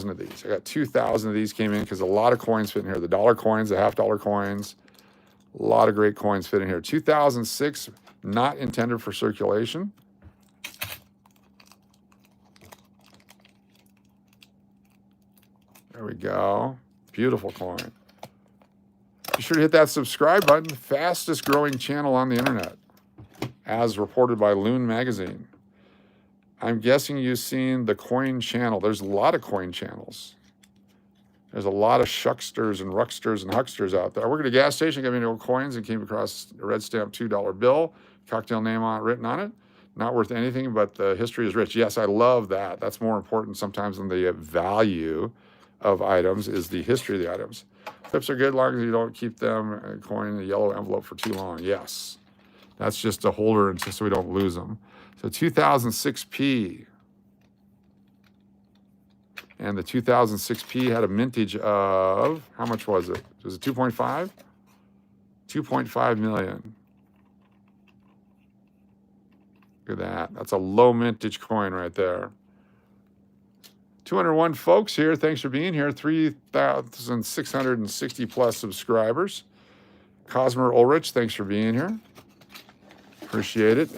of these. I got 2,000 of these came in because a lot of coins fit in here. The dollar coins, the half dollar coins, a lot of great coins fit in here. 2006, not intended for circulation. There we go. Beautiful coin. Be sure to hit that subscribe button. Fastest growing channel on the internet, as reported by Loon Magazine. I'm guessing you've seen the coin channel. There's a lot of coin channels. There's a lot of shucksters and rucksters and hucksters out there. I worked at a gas station, got me into coins, and came across a red stamp $2 bill, cocktail name written on it. Not worth anything, but the history is rich. Yes, I love that. That's more important sometimes than the value of items, is the history of the items. Clips are good as long as you don't keep them coin in a yellow envelope for too long. Yes, that's just a holder and just so we don't lose them. So 2006p. And the 2006p had a mintage of, how much was it? Was it 2.5? 2.5 million. Look at that. That's a low mintage coin right there. 201 folks here. Thanks for being here. 3,660 plus subscribers. Cosmer Ulrich, thanks for being here. Appreciate it.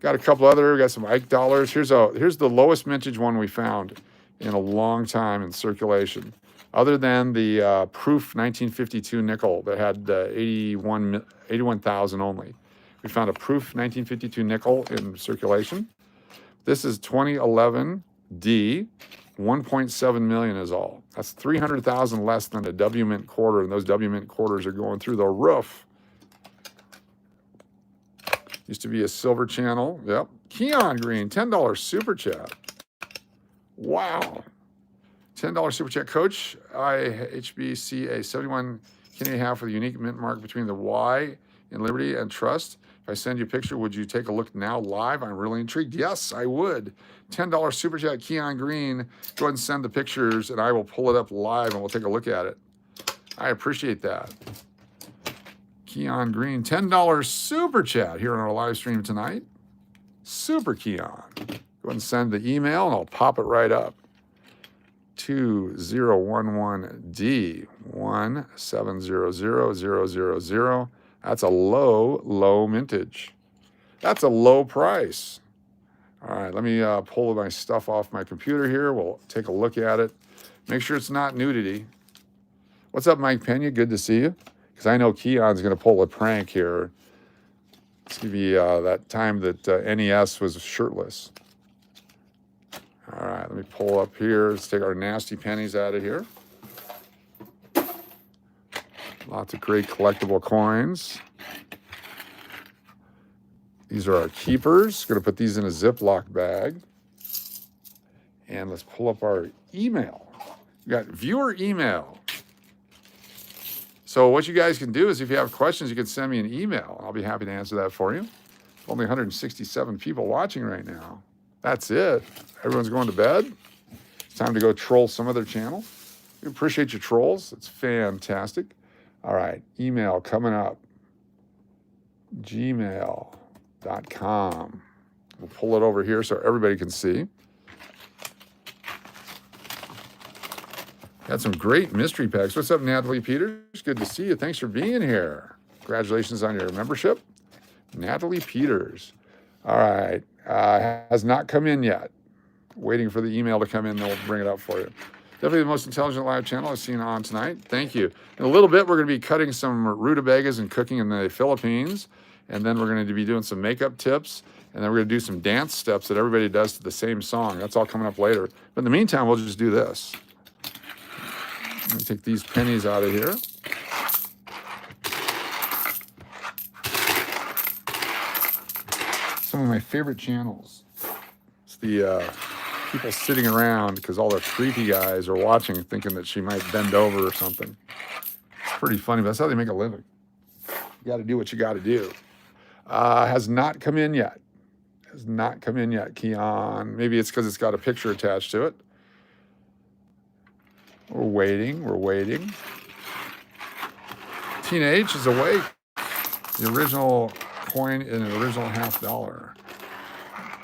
Got a couple other, got some Ike dollars. Here's the lowest mintage one we found in a long time in circulation, other than the Proof 1952 nickel that had 81,000 only. We found a Proof 1952 nickel in circulation. This is 2011 D, 1.7 million is all. That's 300,000 less than a W Mint quarter, and those W Mint quarters are going through the roof. Used to be a silver channel. Yep. Keon Green, $10 super chat. Wow. $10 super chat. Coach, IHBCA 71 can you have for the unique mint mark between the Y in Liberty and Trust? If I send you a picture, would you take a look now live? I'm really intrigued. Yes, I would. $10 super chat, Keon Green. Go ahead and send the pictures, and I will pull it up live, and we'll take a look at it. I appreciate that. Keon Green, $10 super chat here on our live stream tonight. Super Keon. Go ahead and send the email, and I'll pop it right up. 2011D1700000. That's a low mintage. That's a low price. All right, let me pull my stuff off my computer here. We'll take a look at it. Make sure it's not nudity. What's up, Mike Pena? Good to see you. Because I know Keon's going to pull a prank here. It's going to be that time that NES was shirtless. All right, let me pull up here. Let's take our nasty pennies out of here. Lots of great collectible coins. These are our keepers. Going to put these in a Ziploc bag. And let's pull up our email. We got viewer email. So what you guys can do is if you have questions, you can send me an email. I'll be happy to answer that for you. Only 167 people watching right now. That's it. Everyone's going to bed. It's time to go troll some other channel. We appreciate your trolls. It's fantastic. All right, email coming up. gmail.com. We'll pull it over here so everybody can see. Got some great mystery packs. What's up, Natalie Peters? Good to see you. Thanks for being here. Congratulations on your membership. Natalie Peters. All right. Has not come in yet. Waiting for the email to come in. They'll bring it up for you. Definitely the most intelligent live channel I've seen on tonight. Thank you. In a little bit, we're going to be cutting some rutabagas and cooking in the Philippines. And then we're going to be doing some makeup tips. And then we're going to do some dance steps that everybody does to the same song. That's all coming up later. But in the meantime, we'll just do this. Let me take these pennies out of here. Some of my favorite channels. It's the people sitting around because all the creepy guys are watching thinking that she might bend over or something. It's pretty funny, but that's how they make a living. You got to do what you got to do. Has not come in yet. Has not come in yet, Keon. Maybe it's because it's got a picture attached to it. We're waiting. We're waiting. Tina H is awake. The original coin is an original $50.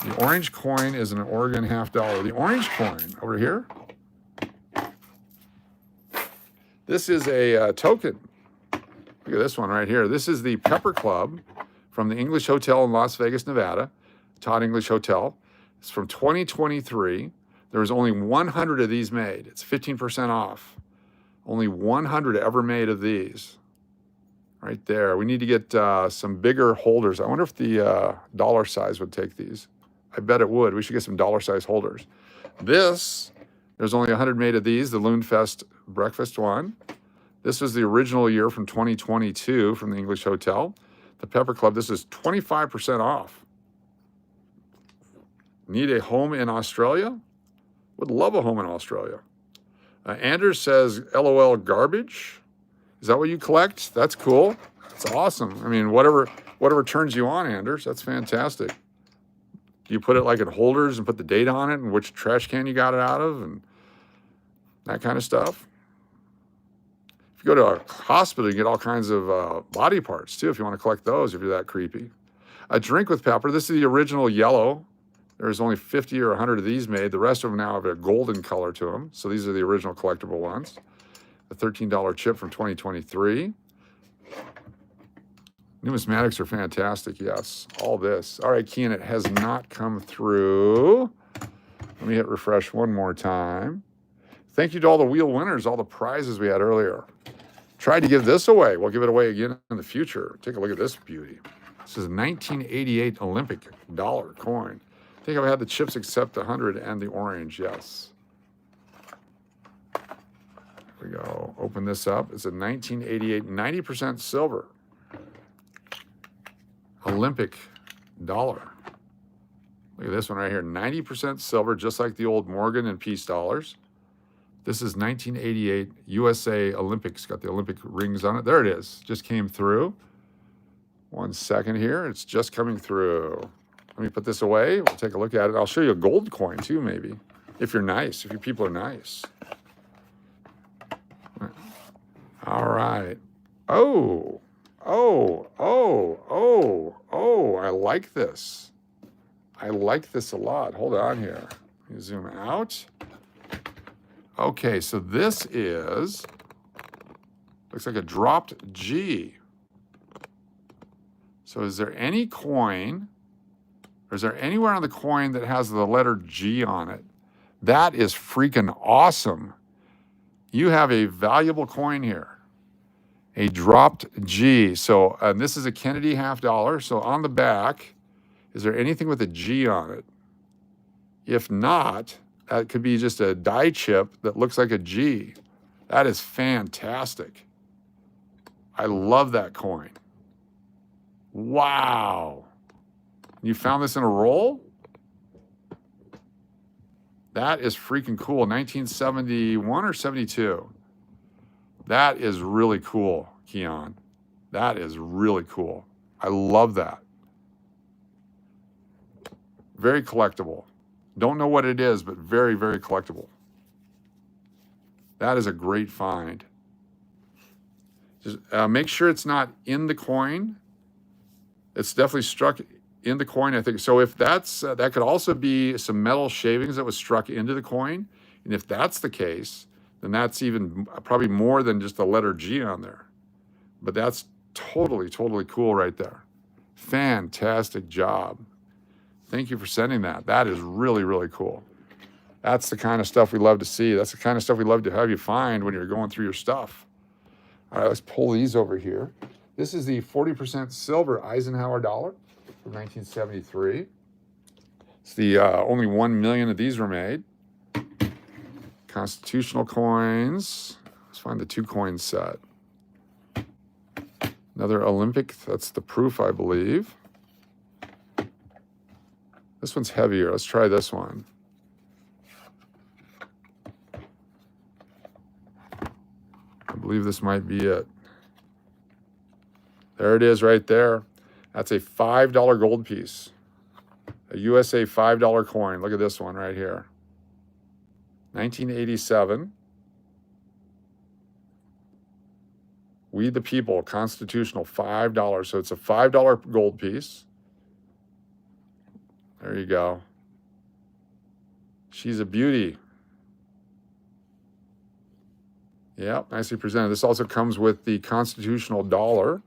The orange coin is an Oregon $50. The orange coin over here. This is a token. Look at this one right here. This is the Pepper Club from the English Hotel in Las Vegas, Nevada. Todd English Hotel. It's from 2023. There was only 100 of these made. It's 15% off. Only 100 ever made of these. Right there. We need to get some bigger holders. I wonder if the dollar size would take these. I bet it would. We should get some dollar size holders. This, there's only 100 made of these, the Loon Fest breakfast one. This was the original year from 2022 from the English Hotel. The Pepper Club, this is 25% off. Need a home in Australia? Would love a home in Australia. Anders says, LOL garbage. Is that what you collect? That's cool. That's awesome. I mean, whatever turns you on, Anders, that's fantastic. You put it like in holders and put the date on it and which trash can you got it out of and that kind of stuff. If you go to a hospital, you get all kinds of body parts too, if you want to collect those, if you're that creepy. A drink with pepper. This is the original yellow. There's only 50 or 100 of these made. The rest of them now have a golden color to them. So these are the original collectible ones. The $13 chip from 2023. Numismatics are fantastic, yes. All this. All right, Kean, it has not come through. Let me hit refresh one more time. Thank you to all the wheel winners, all the prizes we had earlier. Tried to give this away. We'll give it away again in the future. Take a look at this beauty. This is a 1988 Olympic dollar coin. I think I've had the chips except the 100 and the orange, yes. Here we go. Open this up. It's a 1988 90% silver Olympic dollar. Look at this one right here. 90% silver, just like the old Morgan and Peace dollars. This is 1988 USA Olympics. Got the Olympic rings on it. There it is. Just came through. 1 second here. It's just coming through. Let me put this away. We'll take a look at it. I'll show you a gold coin too, maybe. If you're nice. If your people are nice. All right. Oh. I like this. I like this a lot. Hold on here. Let me zoom out. Okay, so this is, looks like a dropped G. So is there any coin, or is there anywhere on the coin that has the letter G on it? That is freaking awesome. You have a valuable coin here. A dropped G. So, and this is a Kennedy half dollar. So on the back, is there anything with a G on it? If not, that could be just a die chip that looks like a G. That is fantastic. I love that coin. Wow. You found this in a roll? That is freaking cool. 1971 or 72? That is really cool, Keon. That is really cool. I love that. Very collectible. Don't know what it is, but very, very collectible. That is a great find. Just make sure it's not in the coin. It's definitely struck in the coin, I think. So if that's, that could also be some metal shavings that was struck into the coin. And if that's the case, then that's even probably more than just the letter G on there. But that's totally, totally cool right there. Fantastic job. Thank you for sending that. That is really, really cool. That's the kind of stuff we love to see. That's the kind of stuff we love to have you find when you're going through your stuff. All right, let's pull these over here. This is the 40% silver Eisenhower dollar from 1973. It's the only 1 million of these were made. Constitutional coins. Let's find the 2 coin set. Another Olympic. That's the proof, I believe. This one's heavier. Let's try this one. I believe this might be it. There it is right there. That's a $5 gold piece. A USA $5 coin. Look at this one right here. 1987. We the People, constitutional, $5. So it's a $5 gold piece. There you go. She's a beauty. Yep, nicely presented. This also comes with the constitutional dollar.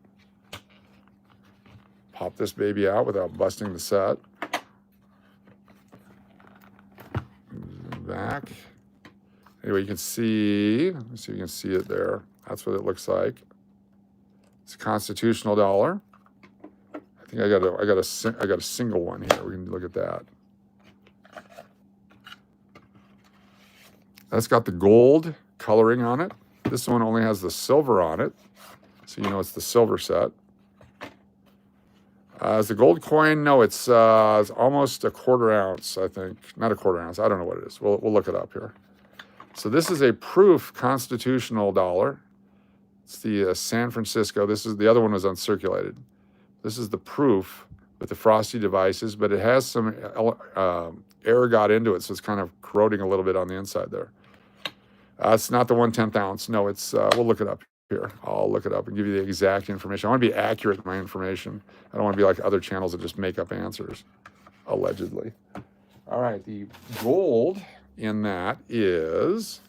Pop this baby out without busting the set. Back. Anyway, you can see, let me see if you can see it there. That's what it looks like. It's a constitutional dollar. I think I got a single one here. We can look at that. That's got the gold coloring on it. This one only has the silver on it, so you know it's the silver set. Is the gold coin? No, it's almost a quarter ounce, I think. Not a quarter ounce. I don't know what it is. We'll look it up here. So this is a proof constitutional dollar. It's the San Francisco. This is the other one was uncirculated. This is the proof with the frosty devices, but it has some air got into it, so it's kind of corroding a little bit on the inside there. It's not the 1/10 ounce. No, it's we'll look it up Here, I'll look it up and give you the exact information. I want to be accurate in my information. I don't want to be like other channels that just make up answers, allegedly. All right, the gold in that is,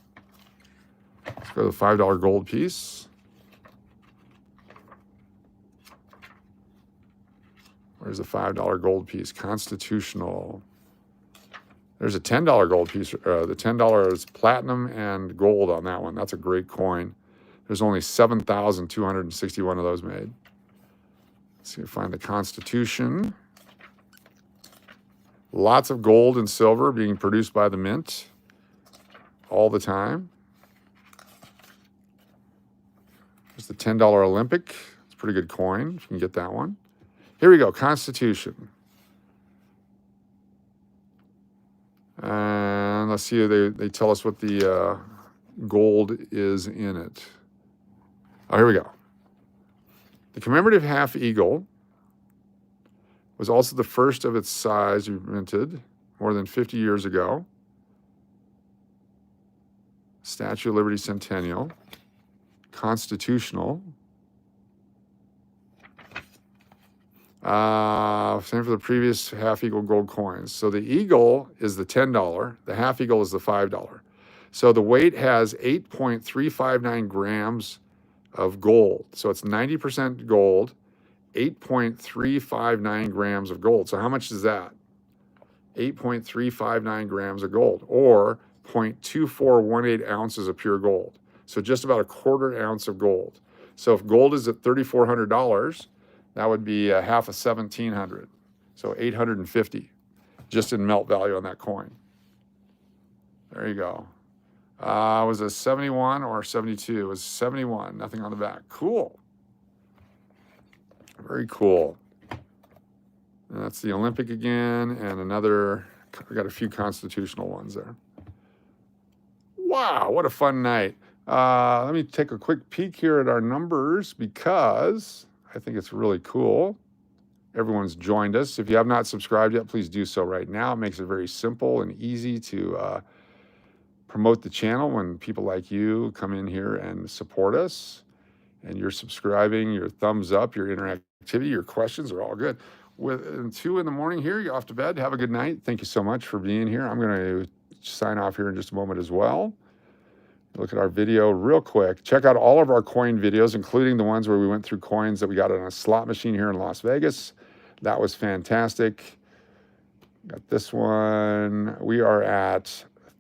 let's go to the $5 gold piece. Where's the $5 gold piece? Constitutional. There's a $10 gold piece. The $10 is platinum and gold on that one. That's a great coin. There's only 7,261 of those made. Let's see if I find the Constitution. Lots of gold and silver being produced by the mint all the time. There's the $10 Olympic. It's a pretty good coin. You can get that one. Here we go, Constitution. And let's see, they tell us what the gold is in it. Oh, here we go. The commemorative half eagle was also the first of its size minted more than 50 years ago. Statue of Liberty Centennial. Constitutional. Same for the previous half eagle gold coins. So the eagle is the $10, the half eagle is the $5. So the weight has 8.359 grams of gold. So it's 90% gold, 8.359 grams of gold. So how much is that? 8.359 grams of gold, or 0.2418 ounces of pure gold. So just about a quarter ounce of gold. So if gold is at $3,400, that would be half of 1,700, so 850, just in melt value on that coin. There you go. Was it 71 or 72? It was 71, nothing on the back. Cool. Very cool. And that's the Olympic again, and another, I got a few constitutional ones there. Wow, what a fun night. Let me take a quick peek here at our numbers because I think it's really cool. Everyone's joined us. If you have not subscribed yet, please do so right now. It makes it very simple and easy to promote the channel when people like you come in here and support us. And you're subscribing, your thumbs up, your interactivity, your questions are all good. With 2 in the morning here, you're off to bed. Have a good night. Thank you so much for being here. I'm going to sign off here in just a moment as well. Look at our video real quick. Check out all of our coin videos, including the ones where we went through coins that we got on a slot machine here in Las Vegas. That was fantastic. Got this one. We are at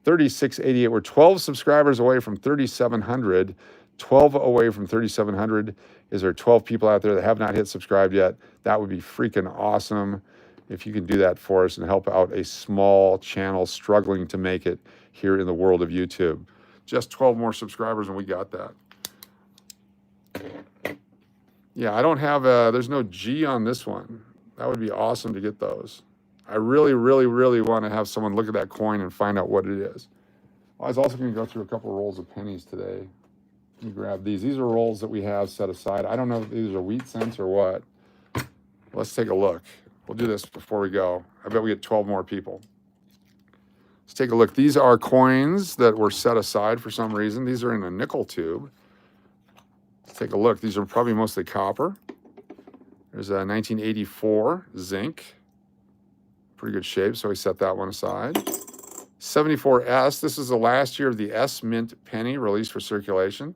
3688. We're 12 subscribers away from 3,700. 12 away from 3,700. Is there 12 people out there that have not hit subscribe yet? That would be freaking awesome if you can do that for us and help out a small channel struggling to make it here in the world of YouTube. Just 12 more subscribers and we got that. Yeah, I don't have there's no G on this one. That would be awesome to get those. I really, really, really want to have someone look at that coin and find out what it is. I was also going to go through a couple rolls of pennies today. Let me grab these. These are rolls that we have set aside. I don't know if these are wheat cents or what. Let's take a look. We'll do this before we go. I bet we get 12 more people. Let's take a look. These are coins that were set aside for some reason. These are in a nickel tube. Let's take a look. These are probably mostly copper. There's a 1984 zinc. Pretty good shape, so we set that one aside. 74S. This is the last year of the S Mint penny released for circulation.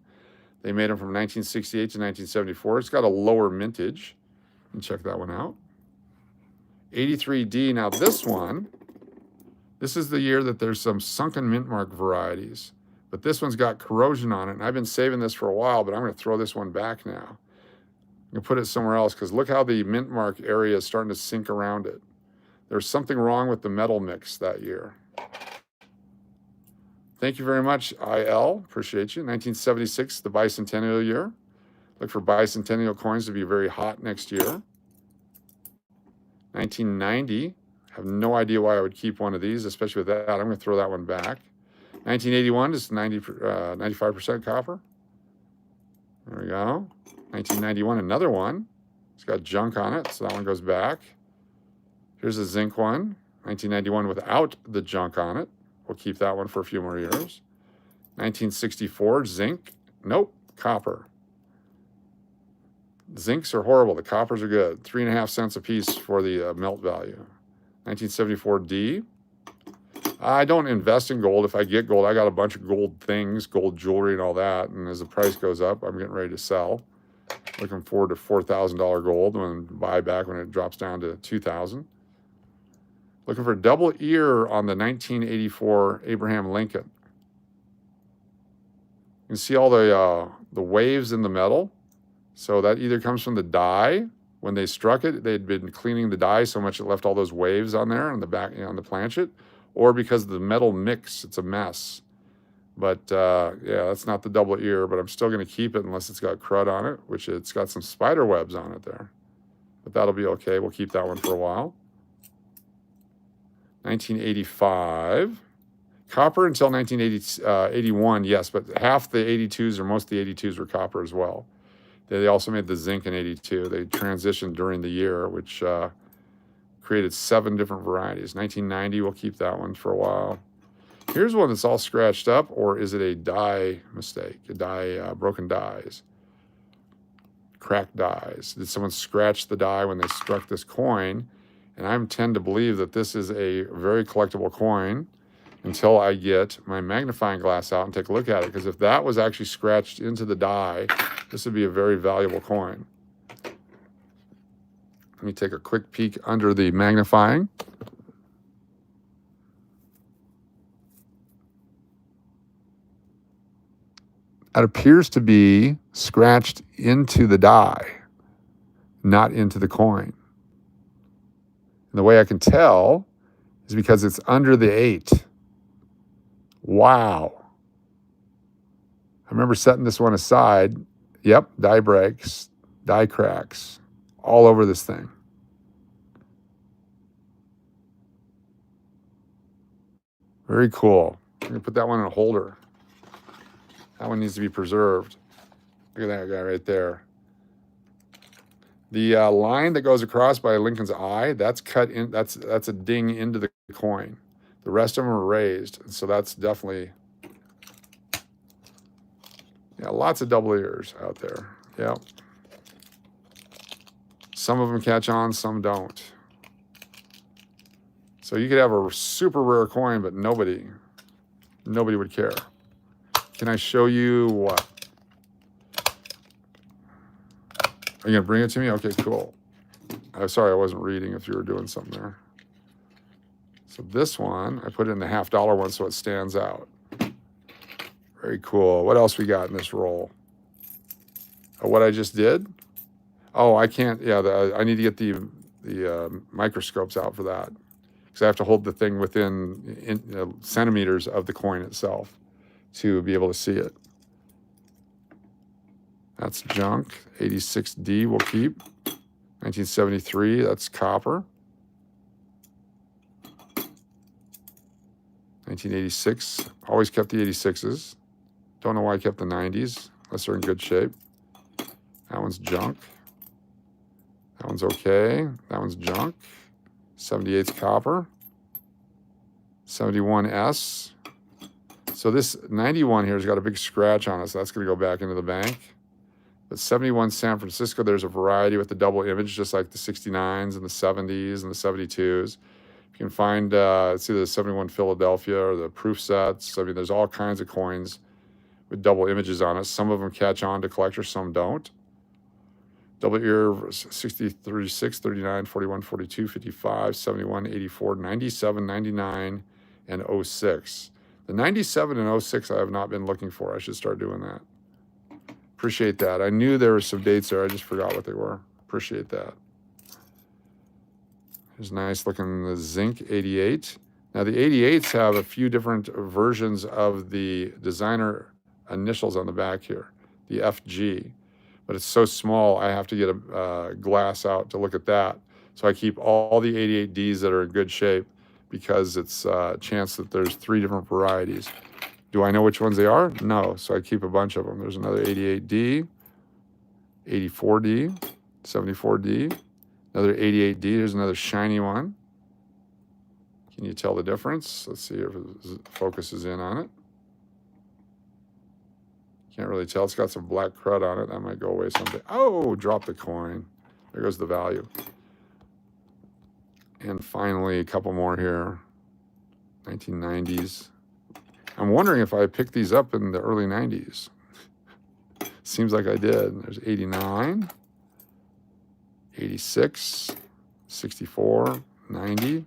They made them from 1968 to 1974. It's got a lower mintage. You can check that one out. 83D. Now this one, this is the year that there's some sunken mint mark varieties. But this one's got corrosion on it. And I've been saving this for a while, but I'm going to throw this one back now. I'm going to put it somewhere else because look how the mint mark area is starting to sink around it. There's something wrong with the metal mix that year. Thank you very much, IL. Appreciate you. 1976, the bicentennial year. Look for bicentennial coins to be very hot next year. 1990. Have no idea why I would keep one of these, especially with that. I'm going to throw that one back. 1981 is 95% copper. There we go. 1991, another one. It's got junk on it, so that one goes back. Here's a zinc one. 1991 without the junk on it. We'll keep that one for a few more years. 1964, zinc. Nope, copper. Zincs are horrible. The coppers are good. 3.5 cents a piece for the melt value. 1974D. I don't invest in gold. If I get gold, I got a bunch of gold things, gold jewelry and all that. And as the price goes up, I'm getting ready to sell. Looking forward to $4,000 gold when buy back when it drops down to 2,000. Looking for double ear on the 1984 Abraham Lincoln. You can see all the waves in the metal. So that either comes from the die. When they struck it, they'd been cleaning the die so much it left all those waves on there on the back, on the planchet, or because of the metal mix, it's a mess. But yeah, that's not the double ear, but I'm still going to keep it unless it's got crud on it, which it's got some spider webs on it there. But that'll be okay. We'll keep that one for a while. 1985. Copper until 1981, yes, but half the 82s or most of the 82s were copper as well. They also made the zinc in 82. They transitioned during the year, which created 7 different varieties. 1990, we'll keep that one for a while. Here's one that's all scratched up, or is it a die mistake? A die, broken dies, cracked dies. Did someone scratch the die when they struck this coin? And I tend to believe that this is a very collectible coin until I get my magnifying glass out and take a look at it. Because if that was actually scratched into the die, this would be a very valuable coin. Let me take a quick peek under the magnifying. That appears to be scratched into the die, not into the coin. And the way I can tell is because it's under the 8. Wow. I remember setting this one aside. Yep, die breaks, die cracks, all over this thing. Very cool. I'm going to put that one in a holder. That one needs to be preserved. Look at that guy right there. The line that goes across by Lincoln's eye, that's cut in. That's a ding into the coin. The rest of them are raised, and so that's definitely, yeah, lots of double ears out there. Yep. Some of them catch on, some don't. So you could have a super rare coin, but nobody would care. Can I show you what? Are you gonna bring it to me? Okay, cool. I'm sorry, I wasn't reading if you were doing something there. So this one, I put it in the $50 one so it stands out. Very cool. What else we got in this roll? Oh, what I just did? Oh, I can't, yeah, I need to get the microscopes out for that. Because I have to hold the thing within centimeters of the coin itself to be able to see it. That's junk. 86D we'll keep. 1973, that's copper. 1986, always kept the 86s. Don't know why I kept the 90s, unless they're in good shape. That one's junk. That one's okay. That one's junk. 78's copper. 71S. So this 91 here has got a big scratch on it, so that's going to go back into the bank. But 71 San Francisco, there's a variety with the double image, just like the 69s and the 70s and the 72s. You can find, it's either the 71 Philadelphia or the proof sets. I mean, there's all kinds of coins with double images on it. Some of them catch on to collectors, some don't. Double ear, 60, 36, 39, 41, 42, 55, 71, 84, 97, 99, and 06. The 97 and 06 I have not been looking for. I should start doing that. Appreciate that. I knew there were some dates there. I just forgot what they were. Appreciate that. There's nice looking the zinc 88. Now the 88s have a few different versions of the designer initials on the back here, the FG. But it's so small, I have to get a glass out to look at that. So I keep all the 88Ds that are in good shape because it's a chance that there's 3 different varieties. Do I know which ones they are? No, so I keep a bunch of them. There's another 88D, 84D, 74D, another 88D. Here's another shiny one. Can you tell the difference? Let's see if focus is in on it. Can't really tell. It's got some black crud on it. That might go away someday. Oh, drop the coin. There goes the value. And finally, a couple more here. 1990s. I'm wondering if I picked these up in the early 90s. Seems like I did. There's 89, 86, 64, 90.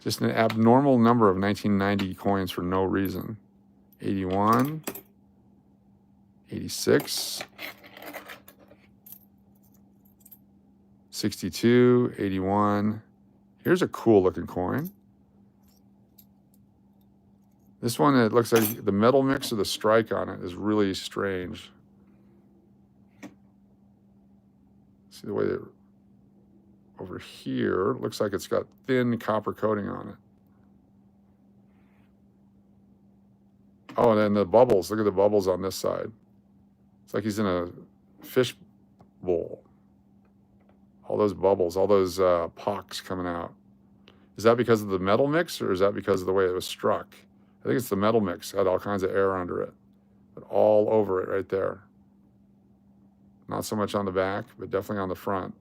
Just an abnormal number of 1990 coins for no reason. 81, 86, 62, 81. Here's a cool looking coin. This one, it looks like the metal mix or the strike on it is really strange. See the way that over here, it looks like it's got thin copper coating on it. Oh, and then the bubbles. Look at the bubbles on this side. It's like he's in a fish bowl. All those bubbles, all those pocks coming out. Is that because of the metal mix, or is that because of the way it was struck? I think it's the metal mix. Had all kinds of air under it, but all over it right there. Not so much on the back, but definitely on the front.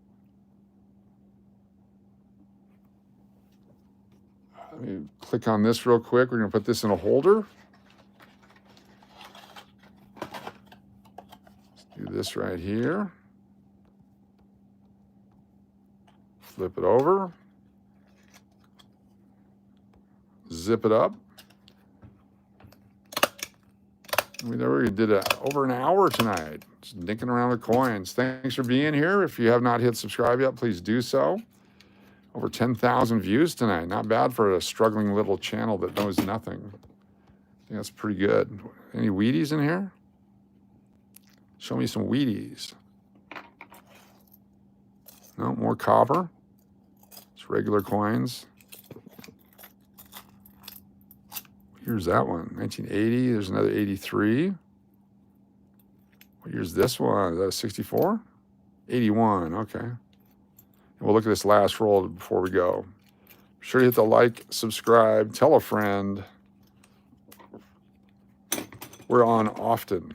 Let me click on this real quick. We're going to put this in a holder. Let's do this right here. Flip it over. Zip it up. We did over an hour tonight, just dinking around with coins. Thanks for being here. If you have not hit subscribe yet, please do so. Over 10,000 views tonight. Not bad for a struggling little channel that knows nothing. I think that's pretty good. Any Wheaties in here? Show me some Wheaties. No, more copper. It's regular coins. Here's that one, 1980. There's another 83. What year's this one? Is that a 64? 81, okay. And we'll look at this last roll before we go. Be sure to hit the like, subscribe, tell a friend. We're on often,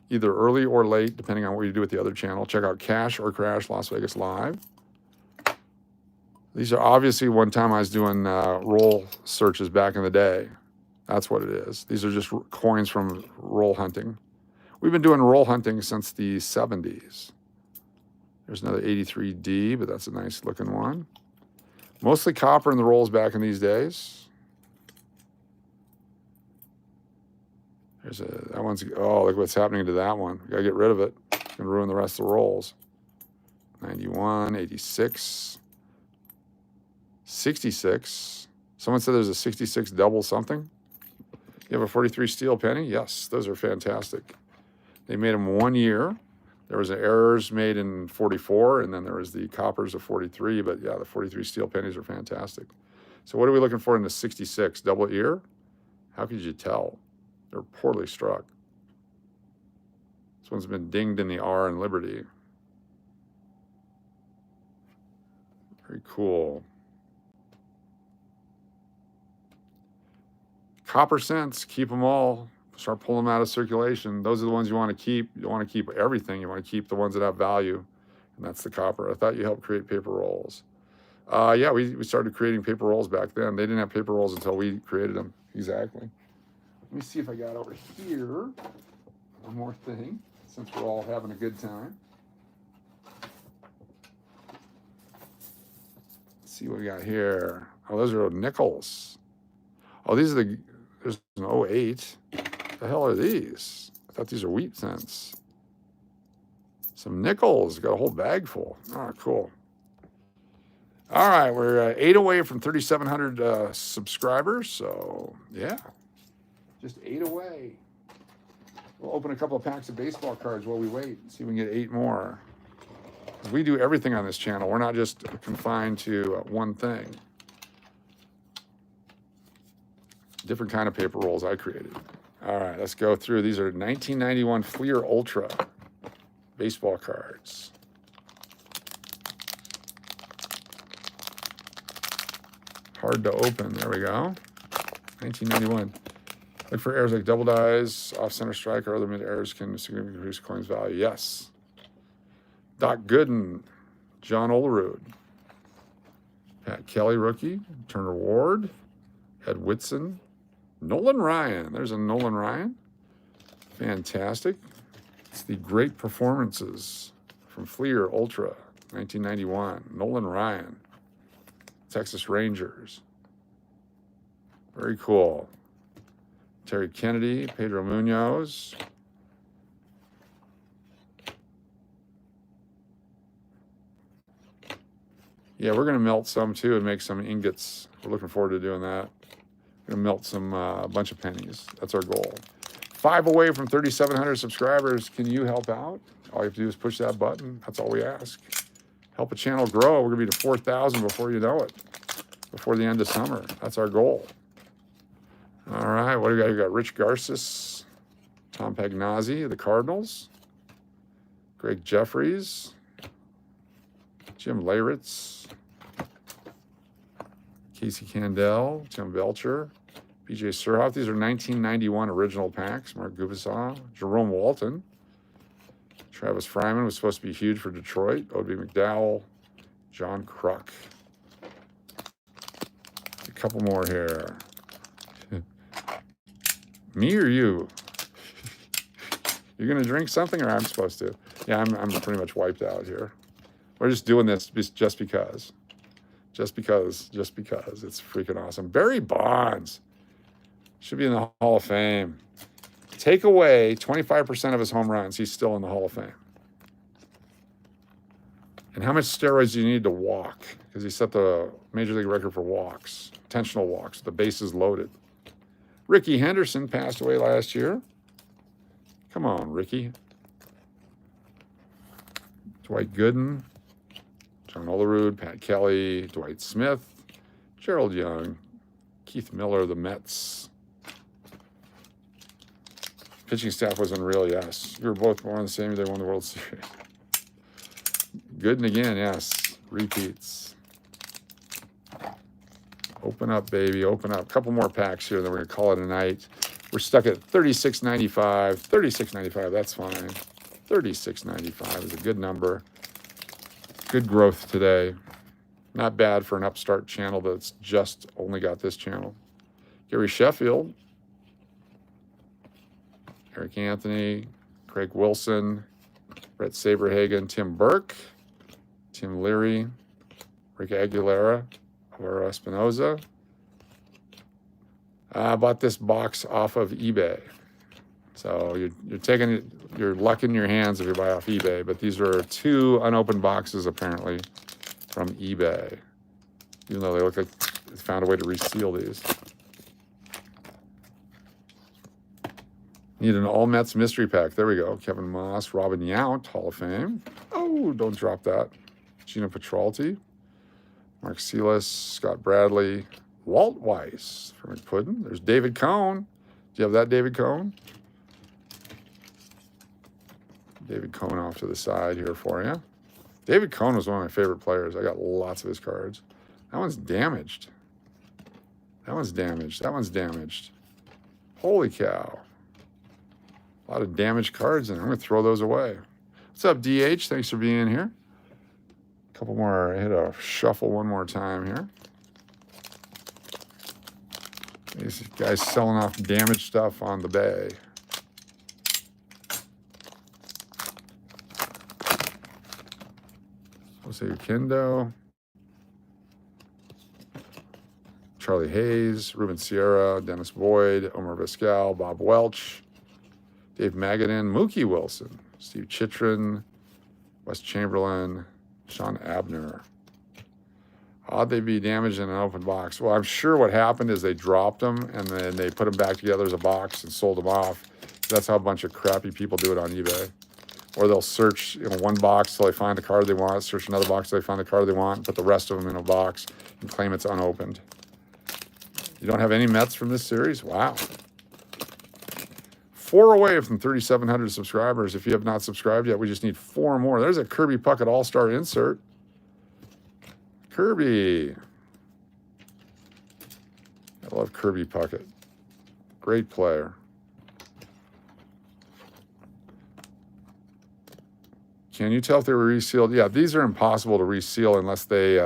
either early or late, depending on what you do with the other channel. Check out Cash or Crash Las Vegas Live. These are obviously one time I was doing roll searches back in the day. That's what it is. These are just coins from roll hunting. We've been doing roll hunting since the 70s. There's another 83D, but that's a nice looking one. Mostly copper in the rolls back in these days. That one's, oh, look what's happening to that one. We gotta get rid of it. It's gonna ruin the rest of the rolls. 91, 86, 66. Someone said there's a 66 double something. You have a 43 steel penny? Yes, those are fantastic. They made them 1 year. There was errors made in 44, and then there was the coppers of 43, but yeah, the 43 steel pennies are fantastic. So what are we looking for in the 66? Double ear? How could you tell? They're poorly struck. This one's been dinged in the R in Liberty. Very cool. Copper cents, keep them all. Start pulling them out of circulation. Those are the ones you want to keep. You don't want to keep everything. You want to keep the ones that have value, and that's the copper. I thought you helped create paper rolls. Yeah, we started creating paper rolls back then. They didn't have paper rolls until we created them. Exactly. Let me see if I got over here one more thing, since we're all having a good time. Let's see what we got here. Oh, those are nickels. Oh, these are there's an 08. The hell are these? I thought these are wheat cents. Some nickels. Got a whole bag full. Oh, cool. All right, we're 8 away from 3,700 subscribers. So, yeah, just 8 away. We'll open a couple of packs of baseball cards while we wait. See if we can get 8 more. We do everything on this channel. We're not just confined to one thing. Different kind of paper rolls I created. All right, let's go through. These are 1991 Fleer Ultra baseball cards. Hard to open. There we go. 1991. Look for errors like double dies, off-center strike, or other mid-errors can significantly increase coin's value. Yes. Doc Gooden, John Olerud, Pat Kelly, rookie, Turner Ward, Ed Whitson, Nolan Ryan. There's a Nolan Ryan. Fantastic. It's the great performances from Fleer Ultra, 1991. Nolan Ryan, Texas Rangers. Very cool. Terry Kennedy, Pedro Munoz. Yeah, we're going to melt some too and make some ingots. We're looking forward to doing that. We're going to melt some, a bunch of pennies. That's our goal. 5 away from 3,700 subscribers. Can you help out? All you have to do is push that button. That's all we ask. Help a channel grow. We're going to be to 4,000 before you know it. Before the end of summer. That's our goal. All right, what do we got? We got Rich Garces, Tom Pagnazzi of the Cardinals, Greg Jeffries, Jim Leyritz, Casey Candell, Tim Belcher, BJ Surhoff. These are 1991 original packs. Mark Gubicza, Jerome Walton, Travis Fryman was supposed to be huge for Detroit. O.B. McDowell, John Kruk. A couple more here. Me or you? You're gonna drink something, or I'm supposed to? Yeah, I'm pretty much wiped out here. We're just doing this just because. Just because it's freaking awesome. Barry Bonds should be in the Hall of Fame. Take away 25% of his home runs, he's still in the Hall of Fame. And how much steroids do you need to walk? Because he set the Major League record for walks, intentional walks, the bases loaded. Ricky Henderson passed away last year. Come on, Ricky. Dwight Gooden, John Olerud, Pat Kelly, Dwight Smith, Gerald Young, Keith Miller, the Mets. Pitching staff was unreal, yes. You were both born the same year they won the World Series. Gooden again, yes. Repeats. Open up, baby, open up. A couple more packs here, then we're gonna call it a night. We're stuck at $36.95. $36.95, that's fine. $36.95 is a good number. Good growth today. Not bad for an upstart channel that's just only got this channel. Gary Sheffield, Eric Anthony, Craig Wilson, Brett Saberhagen, Tim Burke, Tim Leary, Rick Aguilera, or Espinoza. I bought this box off of eBay. So you're taking your luck in your hands if you buy off eBay, but these are 2 unopened boxes apparently from eBay. Even though they look like they found a way to reseal these. Need an all Mets mystery pack. There we go. Kevin Moss, Robin Yount, Hall of Fame. Oh, don't drop that. Gina Petralti. Mark Silas, Scott Bradley, Walt Weiss from McPuddin. There's David Cone. Do you have that David Cone? David Cone off to the side here for you. David Cone was one of my favorite players. I got lots of his cards. That one's damaged. That one's damaged. That one's damaged. Holy cow. A lot of damaged cards in there. I'm going to throw those away. What's up, DH? Thanks for being here. Couple more, I hit a shuffle one more time here. These guys selling off damaged stuff on the bay. Jose Kendo, Charlie Hayes, Ruben Sierra, Dennis Boyd, Omar Vizquel, Bob Welch, Dave Magadan, Mookie Wilson, Steve Chitrin, Wes Chamberlain, Sean Abner. How'd they be damaged in an open box? Well, I'm sure what happened is they dropped them and then they put them back together as a box and sold them off. That's how a bunch of crappy people do it on eBay. Or they'll search one box till they find the card they want, search another box till they find the card they want, and put the rest of them in a box and claim it's unopened. You don't have any Mets from this series? Wow. 4 away from 3,700 subscribers. If you have not subscribed yet, we just need 4 more. There's a Kirby Puckett All-Star insert. Kirby. I love Kirby Puckett. Great player. Can you tell if they were resealed? Yeah, these are impossible to reseal unless they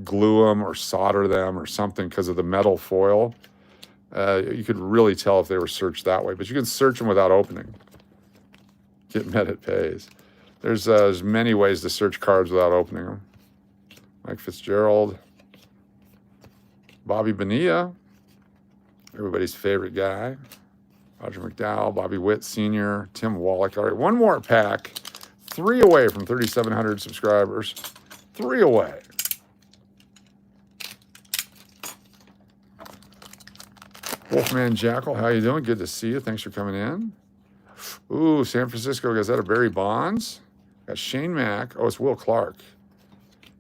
glue them or solder them or something because of the metal foil. You could really tell if they were searched that way, but you can search them without opening. Get met, it pays. There's many ways to search cards without opening them. Mike Fitzgerald, Bobby Bonilla, everybody's favorite guy. Roger McDowell, Bobby Witt Sr., Tim Wallach. All right, one more pack. 3 away from 3,700 subscribers. 3 away. Wolfman Jackal, how you doing? Good to see you. Thanks for coming in. Ooh, San Francisco Gazette, Barry Bonds. Got Shane Mack. Oh, it's Will Clark.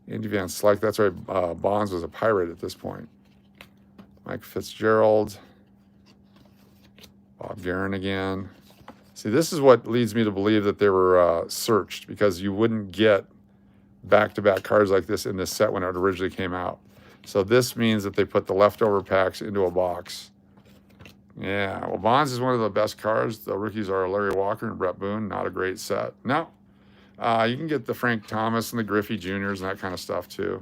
Andy Van Slyke. That's right. Bonds was a Pirate at this point. Mike Fitzgerald. Bob Guerin again. See, this is what leads me to believe that they were searched, because you wouldn't get back-to-back cards like this in this set when it originally came out. So this means that they put the leftover packs into a box. Yeah, well, Bonds is one of the best cards. The rookies are Larry Walker and Brett Boone. Not a great set. No. You can get the Frank Thomas and the Griffey Juniors and that kind of stuff too.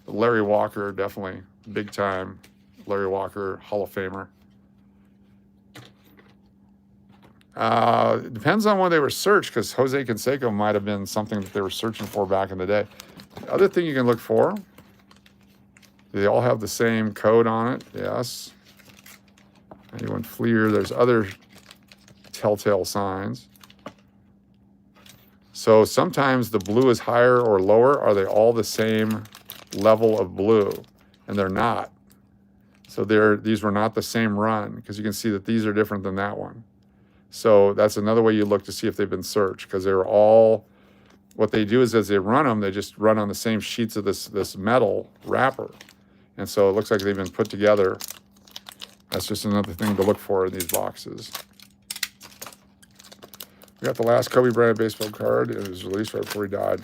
But Larry Walker, definitely big time. Larry Walker, Hall of Famer. It depends on when they were searched, because Jose Canseco might have been something that they were searching for back in the day. The other thing you can look for, they all have the same code on it. Yes. Anyone Fleer, there's other telltale signs. So sometimes the blue is higher or lower. Are they all the same level of blue? And they're not. So these were not the same run, because you can see that these are different than that one. So that's another way you look to see if they've been searched, because they're all, what they do is as they run them, they just run on the same sheets of this metal wrapper. And so it looks like they've been put together. That's just another thing to look for in these boxes. We got the last Kobe Bryant baseball card. It was released right before he died.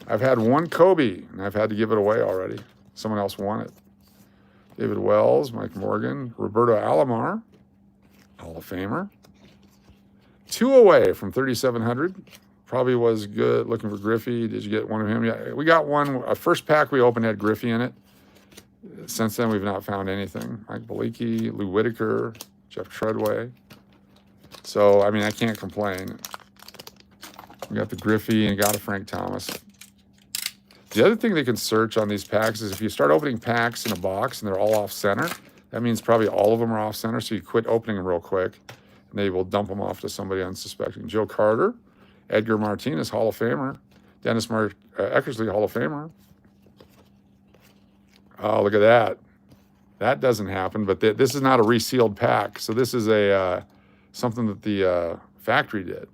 I've had one Kobe, and I've had to give it away already. Someone else won it. David Wells, Mike Morgan, Roberto Alomar, Hall of Famer. 2 away from 3,700. Probably was good. Looking for Griffey. Did you get one of him? Yeah, we got one. A first pack we opened had Griffey in it. Since then, we've not found anything. Mike Belicki, Lou Whitaker, Jeff Treadway. So, I mean, I can't complain. We got the Griffey and got a Frank Thomas. The other thing they can search on these packs is if you start opening packs in a box and they're all off center, that means probably all of them are off center. So you quit opening them real quick, and they will dump them off to somebody unsuspecting. Joe Carter, Edgar Martinez, Hall of Famer. Dennis Eckersley, Hall of Famer. Oh, look at that. That doesn't happen, but this is not a resealed pack. So this is a something that the factory did.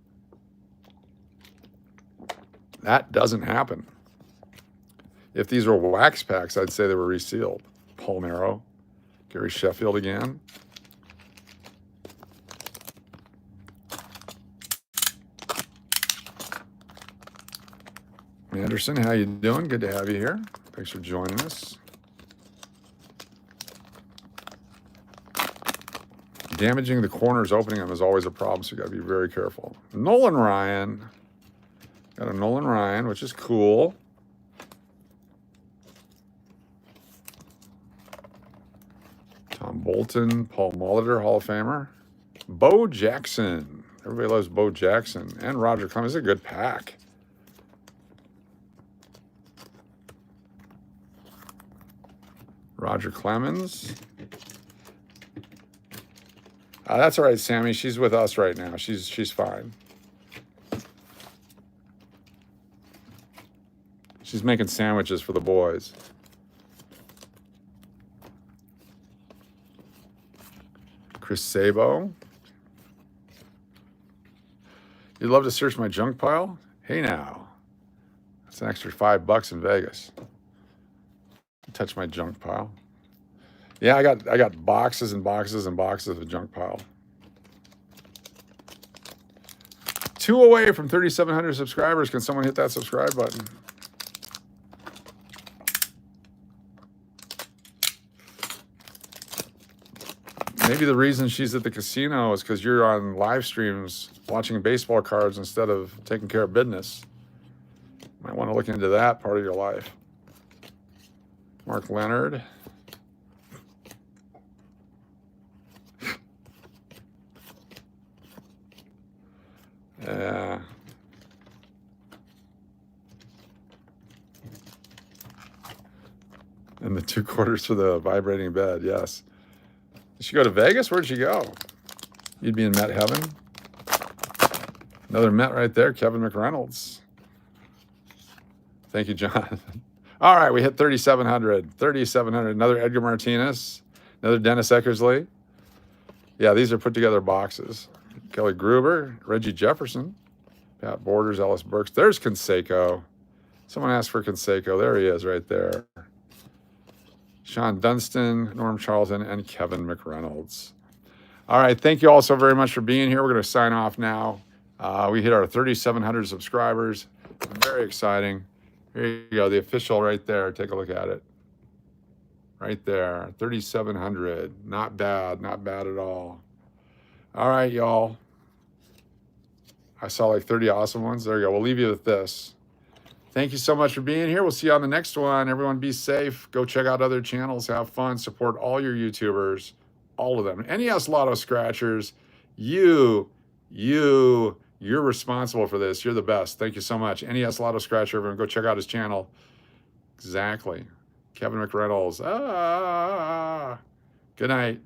That doesn't happen. If these were wax packs, I'd say they were resealed. Paul Nero, Gary Sheffield again. Anderson, how you doing? Good to have you here. Thanks for joining us. Damaging the corners, opening them is always a problem, so you got to be very careful. Nolan Ryan. Got a Nolan Ryan, which is cool. Tom Bolton, Paul Molitor, Hall of Famer. Bo Jackson. Everybody loves Bo Jackson. And Roger Clemens. It's a good pack. Roger Clemens. That's all right, Sammy. She's with us right now. She's fine. She's making sandwiches for the boys. Chris Sabo. You'd love to search my junk pile? Hey now. That's an extra $5 in Vegas. Touch my junk pile. Yeah, I got boxes and boxes and boxes of junk pile. 2 away from 3,700 subscribers. Can someone hit that subscribe button? Maybe the reason she's at the casino is because you're on live streams watching baseball cards instead of taking care of business. Might want to look into that part of your life. Mark Leonard. Yeah. And the 2 quarters for the vibrating bed, yes. Did she go to Vegas? Where'd she go? You'd be in Met heaven. Another Met right there, Kevin McReynolds. Thank you, John. All right, we hit 3,700. 3,700. Another Edgar Martinez. Another Dennis Eckersley. Yeah, these are put together boxes. Kelly Gruber, Reggie Jefferson, Pat Borders, Ellis Burks. There's Canseco. Someone asked for Canseco. There he is right there. Sean Dunston, Norm Charlton, and Kevin McReynolds. All right, thank you all so very much for being here. We're going to sign off now. We hit our 3,700 subscribers. Very exciting. Here you go, the official right there. Take a look at it. Right there, 3,700. Not bad, not bad at all. All right, y'all. I saw like 30 awesome ones. There you go. We'll leave you with this. Thank you so much for being here. We'll see you on the next one. Everyone be safe. Go check out other channels. Have fun. Support all your YouTubers. All of them. NES Lotto Scratchers, you're responsible for this. You're the best. Thank you so much. NES Lotto Scratcher, everyone go check out his channel. Exactly. Kevin McReynolds. Good night.